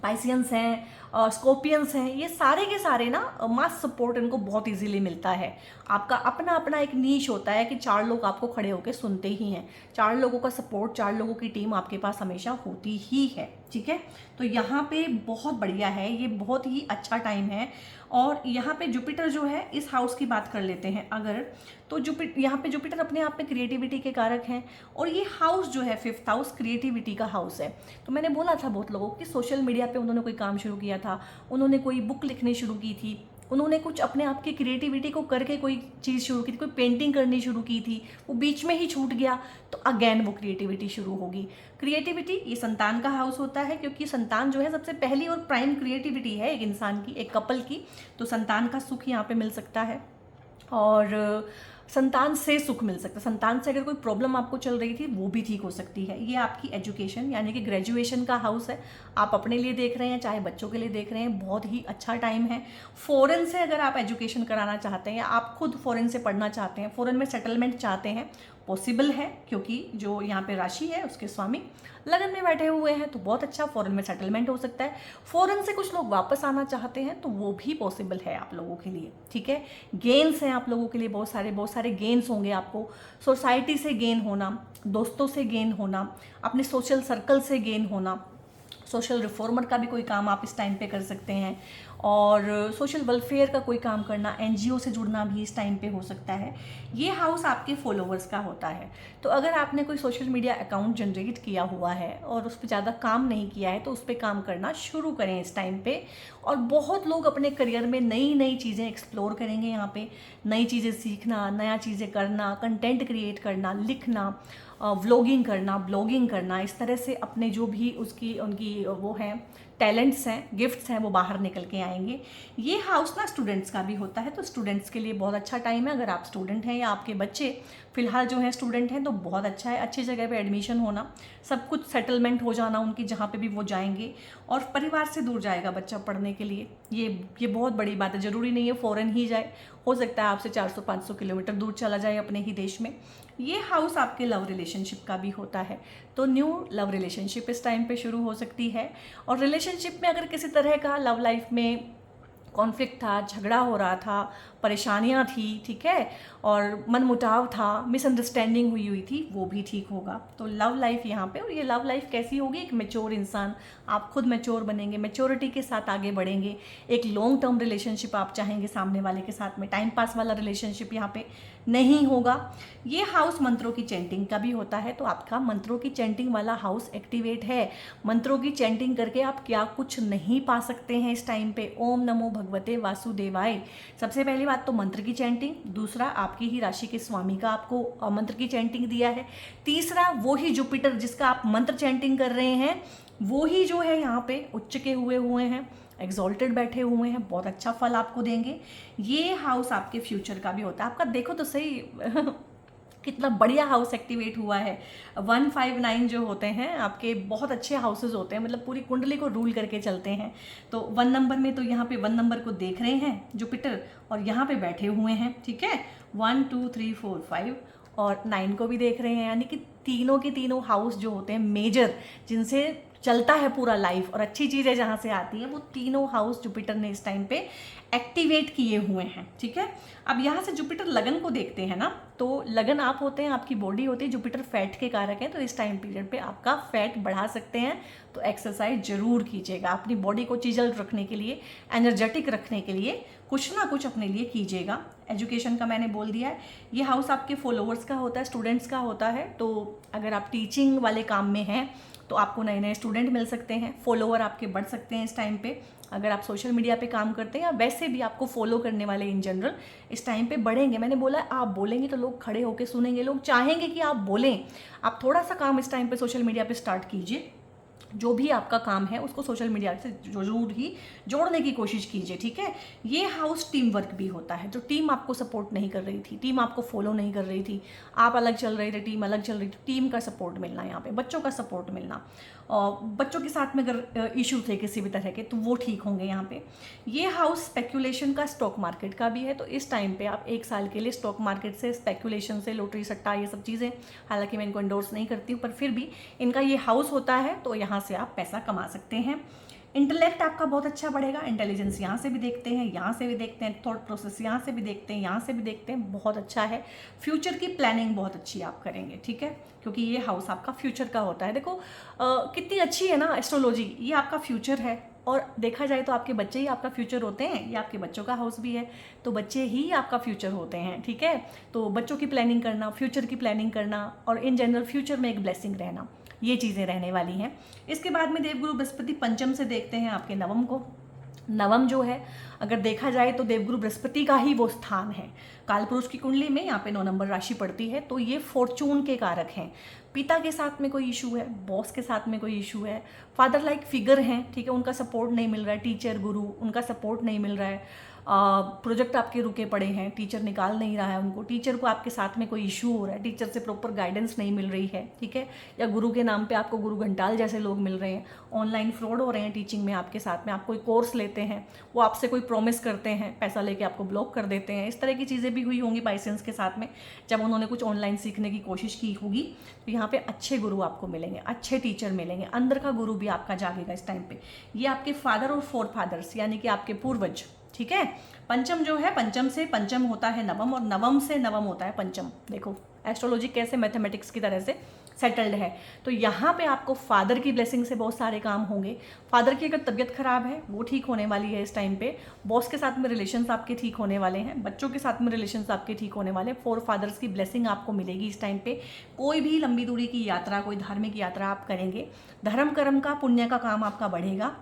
पाइसियंस हैं, स्कॉर्पियंस हैं, ये सारे के सारे ना मास सपोर्ट इनको बहुत इजीली मिलता है। आपका अपना अपना एक नीश होता है कि 4 लोग आपको खड़े होकर सुनते ही हैं। 4 लोगों का सपोर्ट, 4 लोगों की टीम आपके पास हमेशा होती ही है, ठीक है। तो यहाँ पे बहुत बढ़िया है, ये बहुत ही अच्छा टाइम है। और यहाँ पे जुपिटर जो है, इस हाउस की बात कर लेते हैं अगर, तो यहाँ पे जुपिटर अपने आप में क्रिएटिविटी के कारक हैं। और ये हाउस जो है 5th हाउस क्रिएटिविटी का हाउस है। तो मैंने बोला था बहुत लोगों की सोशल मीडिया पे उन्होंने कोई काम शुरू किया था, उन्होंने कोई बुक लिखनी शुरू की थी, उन्होंने कुछ अपने आप की क्रिएटिविटी को करके कोई चीज़ शुरू की थी, कोई पेंटिंग करनी शुरू की थी, वो बीच में ही छूट गया, तो अगेन वो क्रिएटिविटी शुरू होगी। क्रिएटिविटी ये संतान का हाउस होता है, क्योंकि संतान जो है सबसे पहली और प्राइम क्रिएटिविटी है एक इंसान की, एक कपल की। तो संतान का सुख यहाँ पे मिल सकता है, और संतान से सुख मिल सकता है। संतान से अगर कोई प्रॉब्लम आपको चल रही थी वो भी ठीक हो सकती है। ये आपकी एजुकेशन यानी कि ग्रेजुएशन का हाउस है। आप अपने लिए देख रहे हैं चाहे बच्चों के लिए देख रहे हैं, बहुत ही अच्छा टाइम है। फॉरेन से अगर आप एजुकेशन कराना चाहते हैं या आप खुद फॉरेन से पढ़ना चाहते हैं, फॉरेन में सेटलमेंट चाहते हैं, पॉसिबल है, क्योंकि जो यहाँ पे राशि है उसके स्वामी लगन में बैठे हुए हैं, तो बहुत अच्छा फॉरेन में सेटलमेंट हो सकता है। फॉरेन से कुछ लोग वापस आना चाहते हैं तो वो भी पॉसिबल है आप लोगों के लिए, ठीक है। गेन्स हैं आप लोगों के लिए, बहुत सारे गेन्स होंगे आपको। सोसाइटी से गेन होना, दोस्तों से गेन होना, अपने सोशल सर्कल से गेन होना, सोशल रिफॉर्मर का भी कोई काम आप इस टाइम पे कर सकते हैं, और सोशल वेलफेयर का कोई काम करना, एनजीओ से जुड़ना भी इस टाइम पे हो सकता है। ये हाउस आपके फॉलोअर्स का होता है। तो अगर आपने कोई सोशल मीडिया अकाउंट जनरेट किया हुआ है और उस पर ज़्यादा काम नहीं किया है, तो उस पर काम करना शुरू करें इस टाइम पे। और बहुत लोग अपने करियर में नई नई चीज़ें एक्सप्लोर करेंगे यहाँ पे, नई चीज़ें सीखना, नया चीज़ें करना, कंटेंट क्रिएट करना, लिखना, व्लॉगिंग करना, ब्लॉगिंग करना, इस तरह से अपने जो भी उनकी वो हैं टैलेंट्स हैं, गिफ्ट्स हैं, वो बाहर निकल के आएंगे। ये हाउस ना स्टूडेंट्स का भी होता है, तो स्टूडेंट्स के लिए बहुत अच्छा टाइम है। अगर आप स्टूडेंट हैं या आपके बच्चे फिलहाल जो हैं स्टूडेंट हैं, तो बहुत अच्छा है। अच्छी जगह पे एडमिशन होना, सब कुछ सेटलमेंट हो जाना उनकी, जहाँ पे भी वो जाएंगे, और परिवार से दूर जाएगा बच्चा पढ़ने के लिए। ये बहुत बड़ी बात है। ज़रूरी नहीं है फ़ॉरेन ही जाए, हो सकता है आपसे 400-500 किलोमीटर दूर चला जाए अपने ही देश में। ये हाउस आपके लव रिलेशनशिप का भी होता है, तो न्यू लव रिलेशनशिप इस टाइम पे शुरू हो सकती है। और रिलेशनशिप में अगर किसी तरह का लव लाइफ में कॉन्फ्लिक्ट था, झगड़ा हो रहा था, परेशानियां थी, ठीक है, और मनमुटाव था, मिसअंडरस्टैंडिंग हुई थी, वो भी ठीक होगा। तो लव लाइफ यहाँ पे, और ये लव लाइफ कैसी होगी, एक मैच्योर इंसान, आप खुद मैच्योर बनेंगे, मैच्योरिटी के साथ आगे बढ़ेंगे। एक लॉन्ग टर्म रिलेशनशिप आप चाहेंगे सामने वाले के साथ में, टाइम पास वाला रिलेशनशिप यहाँ पे नहीं होगा। ये हाउस मंत्रों की चैंटिंग का भी होता है, तो आपका मंत्रों की चैंटिंग वाला हाउस एक्टिवेट है। मंत्रों की चैंटिंग करके आप क्या कुछ नहीं पा सकते हैं इस टाइम पे। ओम नमो भगवते वासुदेवाय, सबसे पहली बात तो मंत्र की चैंटिंग, दूसरा आपकी ही राशि के स्वामी का आपको मंत्र की चैंटिंग दिया है, तीसरा वो ही जुपिटर जिसका आप मंत्र चैंटिंग कर रहे हैं, वो ही जो है यहाँ पे उच्च के हुए हैं, एक्सॉल्टेड बैठे हुए हैं, बहुत अच्छा फल आपको देंगे। ये हाउस आपके फ्यूचर का भी होता है। आपका देखो तो सही कितना बढ़िया हाउस एक्टिवेट हुआ है। 159 जो होते हैं आपके बहुत अच्छे हाउसेज होते हैं, मतलब पूरी कुंडली को रूल करके चलते हैं। तो 1 नंबर में, तो यहाँ पे 1 नंबर को देख रहे हैं जुपिटर, और यहाँ पे बैठे हुए हैं, ठीक है। 1 2 3 4 5 और 9 को भी देख रहे हैं, यानी कि तीनों के तीनों हाउस जो होते हैं मेजर, जिनसे चलता है पूरा लाइफ और अच्छी चीज़ें जहाँ से आती हैं, वो तीनों हाउस जुपिटर ने इस टाइम पे एक्टिवेट किए हुए हैं, ठीक है। अब यहाँ से जुपिटर लगन को देखते हैं ना, तो लगन आप होते हैं, आपकी बॉडी होती है, जुपिटर फैट के कारक है, तो इस टाइम पीरियड पे आपका फैट बढ़ा सकते हैं। तो एक्सरसाइज जरूर कीजिएगा, अपनी बॉडी को चिजल रखने के लिए, एनर्जेटिक रखने के लिए कुछ ना कुछ अपने लिए कीजिएगा। एजुकेशन का मैंने बोल दिया है, ये हाउस आपके फॉलोअर्स का होता है, स्टूडेंट्स का होता है। तो अगर आप टीचिंग वाले काम में हैं तो आपको नए नए स्टूडेंट मिल सकते हैं, फॉलोअर आपके बढ़ सकते हैं इस टाइम पे। अगर आप सोशल मीडिया पे काम करते हैं या वैसे भी आपको फॉलो करने वाले इन जनरल इस टाइम पे बढ़ेंगे। मैंने बोला आप बोलेंगे तो लोग खड़े होकर सुनेंगे, लोग चाहेंगे कि आप बोलें। आप थोड़ा सा काम इस टाइम पे सोशल मीडिया पे स्टार्ट कीजिए, जो भी आपका काम है उसको सोशल मीडिया से जरूर ही जोड़ने की कोशिश कीजिए, ठीक है। ये हाउस टीम वर्क भी होता है। जो टीम आपको सपोर्ट नहीं कर रही थी, टीम आपको फॉलो नहीं कर रही थी, आप अलग चल रहे थे, टीम अलग चल रही थी, टीम का सपोर्ट मिलना, यहाँ पे बच्चों का सपोर्ट मिलना, और बच्चों के साथ में अगर इशू थे किसी भी तरह के तो वो ठीक होंगे यहाँ पे। ये हाउस स्पेक्यूलेशन का, स्टॉक मार्केट का भी है, तो इस टाइम पे आप 1 साल के लिए स्टॉक मार्केट से, स्पेक्यूलेशन से, लॉटरी सट्टा, ये सब चीज़ें, हालांकि मैं इनको एंडोर्स नहीं करती हूँ, पर फिर भी इनका ये हाउस होता है, तो यहाँ से आप पैसा कमा सकते हैं। इंटेलेक्ट आपका बहुत अच्छा बढ़ेगा, इंटेलिजेंस यहाँ से भी देखते हैं, यहाँ से भी देखते हैं, थॉट प्रोसेस यहाँ से भी देखते हैं, यहाँ से भी देखते हैं, बहुत अच्छा है। फ्यूचर की प्लानिंग बहुत अच्छी आप करेंगे, ठीक है, क्योंकि ये हाउस आपका फ्यूचर का होता है। देखो कितनी अच्छी है ना एस्ट्रोलॉजी, ये आपका फ्यूचर है, और देखा जाए तो आपके बच्चे ही आपका फ्यूचर होते हैं, ये आपके बच्चों का हाउस भी है, तो बच्चे ही आपका फ्यूचर होते हैं, ठीक है। तो बच्चों की प्लानिंग करना, फ्यूचर की प्लानिंग करना, और इन जनरल फ्यूचर में एक ब्लेसिंग रहना, ये चीज़ें रहने वाली हैं। इसके बाद में देवगुरु बृहस्पति पंचम से देखते हैं आपके नवम को। नवम जो है अगर देखा जाए तो देवगुरु बृहस्पति का ही वो स्थान है। कालपुरुष की कुंडली में यहाँ पे 9 नंबर राशि पड़ती है, तो ये फॉर्चून के कारक हैं। पिता के साथ में कोई इशू है, बॉस के साथ में कोई इशू है, फादर लाइक फिगर हैं, ठीक है, उनका सपोर्ट नहीं मिल रहा है, टीचर गुरु उनका सपोर्ट नहीं मिल रहा है, प्रोजेक्ट आपके रुके पड़े हैं, टीचर निकाल नहीं रहा है उनको, टीचर को आपके साथ में कोई इशू हो रहा है, टीचर से प्रॉपर गाइडेंस नहीं मिल रही है, ठीक है, या गुरु के नाम पे आपको गुरु घंटाल जैसे लोग मिल रहे हैं, ऑनलाइन फ्रॉड हो रहे हैं टीचिंग में आपके साथ में, आप कोई कोर्स लेते हैं, वो आपसे कोई प्रॉमिस करते हैं, पैसा लेके आपको ब्लॉक कर देते हैं, इस तरह की चीज़ें भी हुई होंगी बाइसेंस के साथ में, जब उन्होंने कुछ ऑनलाइन सीखने की कोशिश की होगी। तो यहाँ पे अच्छे गुरु आपको मिलेंगे, अच्छे टीचर मिलेंगे, अंदर का गुरु भी आपका जागेगा इस टाइम पे। ये आपके फादर और फोर फादर्स यानी कि आपके पूर्वज, ठीक है। पंचम जो है, पंचम से पंचम होता है नवम, और नवम से नवम होता है पंचम। देखो एस्ट्रोलॉजी कैसे मैथमेटिक्स की तरह से सेटल्ड है। तो यहाँ पे आपको फादर की ब्लेसिंग से बहुत सारे काम होंगे। फादर की अगर तबीयत खराब है वो ठीक होने वाली है इस टाइम पे, बॉस के साथ में रिलेशंस आपके ठीक होने वाले हैं, बच्चों के साथ में रिलेशंस आपके ठीक होने वाले हैं, फोर फादर्स की ब्लेसिंग आपको मिलेगी इस टाइम पे। कोई भी लंबी दूरी की यात्रा, कोई धार्मिक यात्रा आप करेंगे, धर्म कर्म का, पुण्य का काम आपका बढ़ेगा।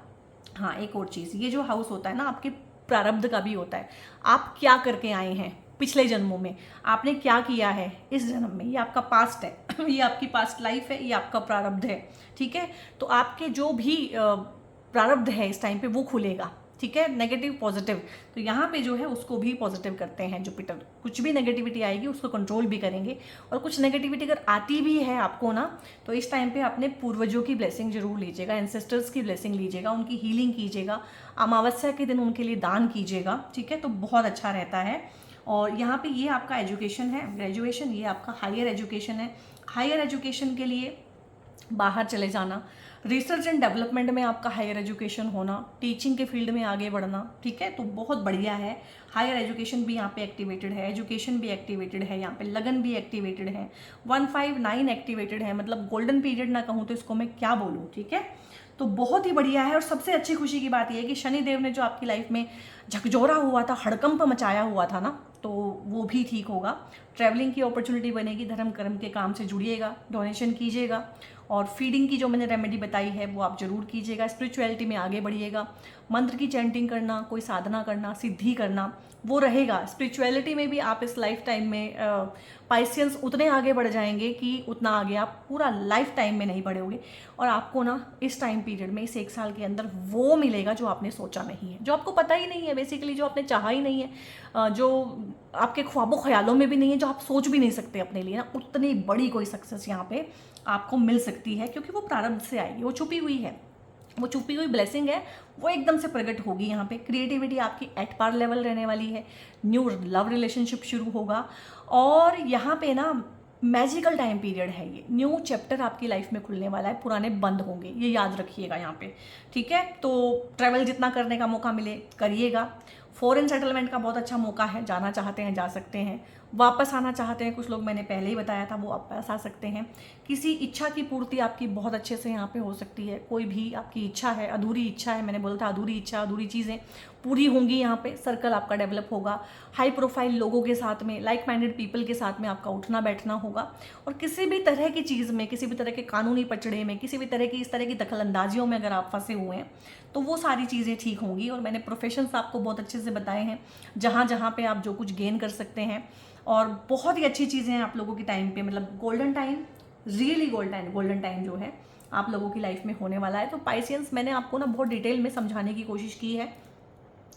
हाँ, एक और चीज़, ये जो हाउस होता है ना आपके प्रारब्ध का भी होता है। आप क्या करके आए हैं पिछले जन्मों में, आपने क्या किया है इस जन्म में, ये आपका पास्ट है ये आपकी पास्ट लाइफ है, ये आपका प्रारब्ध है, ठीक है। तो आपके जो भी प्रारब्ध है इस टाइम पे वो खुलेगा, ठीक है, नेगेटिव पॉजिटिव। तो यहाँ पे जो है उसको भी पॉजिटिव करते हैं जुपिटर, कुछ भी नेगेटिविटी आएगी उसको कंट्रोल भी करेंगे। और कुछ नेगेटिविटी अगर आती भी है आपको ना, तो इस टाइम पे अपने पूर्वजों की ब्लेसिंग जरूर लीजिएगा, एंसेस्टर्स की ब्लेसिंग लीजिएगा, उनकी हीलिंग कीजिएगा, अमावस्या के दिन उनके लिए दान कीजिएगा, ठीक है, तो बहुत अच्छा रहता है। और यहाँ पे ये आपका एजुकेशन है, ग्रेजुएशन, ये आपका हायर एजुकेशन है। हायर एजुकेशन के लिए बाहर चले जाना, रिसर्च एंड डेवलपमेंट में आपका हायर एजुकेशन होना, टीचिंग के फील्ड में आगे बढ़ना, ठीक है, तो बहुत बढ़िया है। हायर एजुकेशन भी यहाँ पे एक्टिवेटेड है, एजुकेशन भी एक्टिवेटेड है, यहाँ पे लगन भी एक्टिवेटेड है, 159 एक्टिवेटेड है, मतलब गोल्डन पीरियड ना कहूँ तो इसको मैं क्या बोलूँ, ठीक है। तो बहुत ही बढ़िया है। और सबसे अच्छी खुशी की बात यह है कि शनिदेव ने जो आपकी लाइफ में झकझोरा हुआ था, हड़कंप मचाया हुआ था ना, तो वो भी ठीक होगा। ट्रैवलिंग की अपॉर्चुनिटी बनेगी, धर्म कर्म के काम से जुड़िएगा, डोनेशन कीजिएगा, और फीडिंग की जो मैंने रेमेडी बताई है वो आप जरूर कीजिएगा। स्पिरिचुअलिटी में आगे बढ़िएगा, मंत्र की चैंटिंग करना, कोई साधना करना, सिद्धि करना, वो रहेगा। स्पिरिचुअलिटी में भी आप इस लाइफ टाइम में पाइसियंस उतने आगे बढ़ जाएंगे कि उतना आगे आप पूरा लाइफ टाइम में नहीं बढ़ोगे। और आपको ना इस टाइम पीरियड में, इस 1 साल के अंदर वो मिलेगा जो आपने सोचा नहीं है, जो आपको पता ही नहीं है, बेसिकली जो आपने चाहा ही नहीं है, जो आपके ख्वाबों ख्यालों में भी नहीं है, जो आप सोच भी नहीं सकते अपने लिए ना, उतनी बड़ी कोई सक्सेस यहाँ पे आपको मिल सकती है, क्योंकि वो प्रारब्ध से आएगी, वो छुपी हुई है, वो छुपी हुई ब्लेसिंग है, वो एकदम से प्रकट होगी यहाँ पे। क्रिएटिविटी आपकी एट पार लेवल रहने वाली है, न्यू लव रिलेशनशिप शुरू होगा, और यहाँ पे ना मैजिकल टाइम पीरियड है, ये न्यू चैप्टर आपकी लाइफ में खुलने वाला है, पुराने बंद होंगे, ये याद रखिएगा यहाँ पे, ठीक है। तो ट्रैवल जितना करने का मौका मिले करिएगा। फॉरेन सेटलमेंट का बहुत अच्छा मौका है, जाना चाहते हैं जा सकते हैं, वापस आना चाहते हैं कुछ लोग, मैंने पहले ही बताया था, वो वापस आ सकते हैं। किसी इच्छा की पूर्ति आपकी बहुत अच्छे से यहाँ पे हो सकती है, कोई भी आपकी इच्छा है, अधूरी इच्छा है, मैंने बोला था अधूरी इच्छा, अधूरी चीज़ें पूरी होंगी यहाँ पे। सर्कल आपका डेवलप होगा, हाई प्रोफाइल लोगों के साथ में, लाइक माइंडेड पीपल के साथ में आपका उठना बैठना होगा। और किसी भी तरह की चीज़ में, किसी भी तरह के कानूनी पचड़े में, किसी भी तरह की इस तरह की दखलंदाजियों में अगर आप फंसे हुए हैं तो वो सारी चीज़ें ठीक होंगी। और मैंने प्रोफेशंस आपको बहुत अच्छे से बताए हैं, जहाँ जहाँ पे आप जो कुछ गेन कर सकते हैं, और बहुत ही अच्छी चीज़ें हैं आप लोगों की टाइम पे, मतलब golden time, really golden time जो है आप लोगों की लाइफ में होने वाला है। तो पाइसियंस मैंने आपको ना बहुत डिटेल में समझाने की कोशिश की है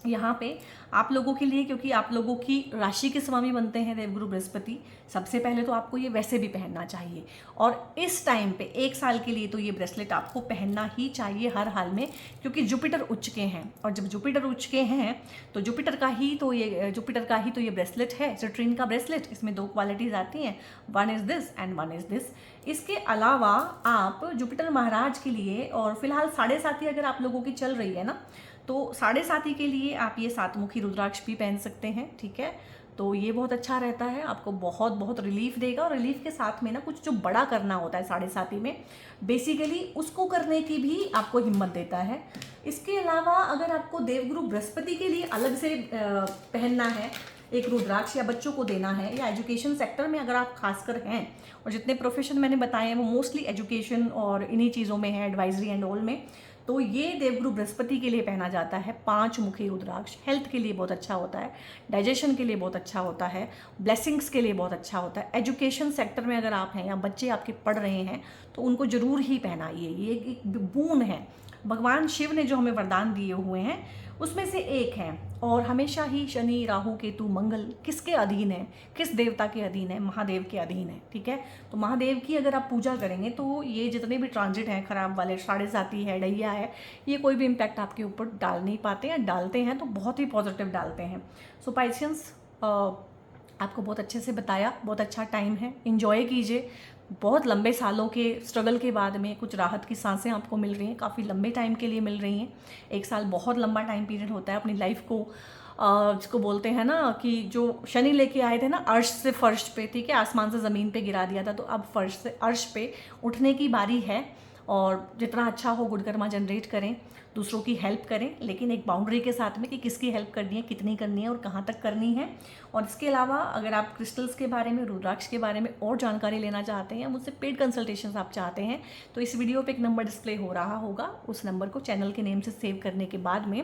यहाँ पे आप लोगों के लिए, क्योंकि आप लोगों की राशि के स्वामी बनते हैं देवगुरु बृहस्पति। सबसे पहले तो आपको ये वैसे भी पहनना चाहिए, और इस टाइम पे 1 साल के लिए तो ये ब्रेसलेट आपको पहनना ही चाहिए हर हाल में, क्योंकि जुपिटर उच्च के हैं, और जब जुपिटर उच्च के हैं तो जुपिटर का ही तो ये ब्रेसलेट है, सिट्रीन का ब्रेसलेट। इसमें 2 क्वालिटीज़ आती हैं, one is this and one is this. इसके अलावा आप जुपिटर महाराज के लिए, और फिलहाल 7.5 अगर आप लोगों की चल रही है ना, तो 7.5 के लिए आप ये 7 मुखी रुद्राक्ष भी पहन सकते हैं, ठीक है। तो ये बहुत अच्छा रहता है, आपको बहुत बहुत रिलीफ देगा, और रिलीफ के साथ में ना कुछ जो बड़ा करना होता है 7.5 में, बेसिकली उसको करने की भी आपको हिम्मत देता है। इसके अलावा अगर आपको देवगुरु बृहस्पति के लिए अलग से पहनना है एक रुद्राक्ष, या बच्चों को देना है, या एजुकेशन सेक्टर में अगर आप खासकर हैं, और जितने प्रोफेशन मैंने बताए हैं वो मोस्टली एजुकेशन और इन्हीं चीज़ों में है, एडवाइजरी एंड ऑल में, तो ये देवगुरु बृहस्पति के लिए पहना जाता है 5 मुखी रुद्राक्ष। हेल्थ के लिए बहुत अच्छा होता है, डाइजेशन के लिए बहुत अच्छा होता है, ब्लेसिंग्स के लिए बहुत अच्छा होता है। एजुकेशन सेक्टर में अगर आप हैं या बच्चे आपके पढ़ रहे हैं तो उनको ज़रूर ही पहनाइए, ये एक बून है। भगवान शिव ने जो हमें वरदान दिए हुए हैं उसमें से एक है, और हमेशा ही शनि, राहु, केतु, मंगल किसके अधीन है, किस देवता के अधीन है? महादेव के अधीन है, ठीक है। तो महादेव की अगर आप पूजा करेंगे तो ये जितने भी ट्रांजिट हैं खराब वाले, 7.5 है, डैया है, ये कोई भी इम्पैक्ट आपके ऊपर डाल नहीं पाते हैं, डालते हैं तो बहुत ही पॉजिटिव डालते हैं। सो पाइसियंस, आपको बहुत अच्छे से बताया, बहुत अच्छा टाइम है, इंजॉय कीजिए। बहुत लंबे सालों के स्ट्रगल के बाद में कुछ राहत की सांसें आपको मिल रही हैं, काफ़ी लंबे टाइम के लिए मिल रही हैं। 1 साल बहुत लंबा टाइम पीरियड होता है अपनी लाइफ को, जिसको बोलते हैं ना कि जो शनि लेके आए थे ना अर्श से फर्श पे, ठीक है, आसमान से ज़मीन पे गिरा दिया था, तो अब फर्श से अर्श पे उठने की बारी है। और जितना अच्छा हो गुड कर्मा जनरेट करें, दूसरों की हेल्प करें, लेकिन एक बाउंड्री के साथ में कि किसकी हेल्प करनी है, कितनी करनी है और कहाँ तक करनी है। और इसके अलावा अगर आप क्रिस्टल्स के बारे में, रुद्राक्ष के बारे में और जानकारी लेना चाहते हैं, मुझसे पेड कंसल्टेशंस आप चाहते हैं, तो इस वीडियो पे एक नंबर डिस्प्ले हो रहा होगा, उस नंबर को चैनल के नेम से सेव करने के बाद में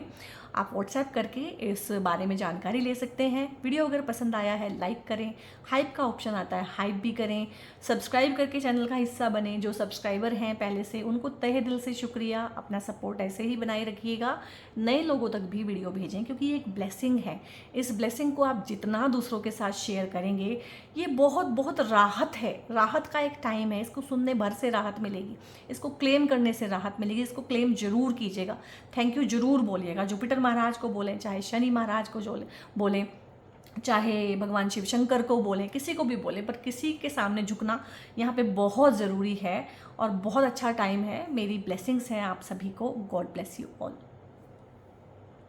आप व्हाट्सएप करके इस बारे में जानकारी ले सकते हैं। वीडियो अगर पसंद आया है लाइक करें, हाइप का ऑप्शन आता है हाइप भी करें, सब्सक्राइब करके चैनल का हिस्सा बने। जो सब्सक्राइबर हैं पहले से, उनको तहे दिल से शुक्रिया, अपना सपोर्ट ऐसे ही बनाए रखिएगा। नए लोगों तक भी वीडियो भेजें, क्योंकि ये एक ब्लेसिंग है। इस ब्लेसिंग को आप जितना दूसरों के साथ शेयर करेंगे, ये बहुत बहुत राहत है, राहत का एक टाइम है। इसको सुनने भर से राहत मिलेगी, इसको क्लेम करने से राहत मिलेगी, इसको क्लेम जरूर कीजिएगा, थैंक यू जरूर बोलिएगा। जुपिटर महाराज को बोलें, चाहे शनि महाराज को बोलें, चाहे भगवान शिव शंकर को बोलें, किसी को भी बोलें, पर किसी के सामने झुकना यहाँ पे बहुत ज़रूरी है, और बहुत अच्छा टाइम है। मेरी ब्लेसिंग्स हैं आप सभी को। God bless you all.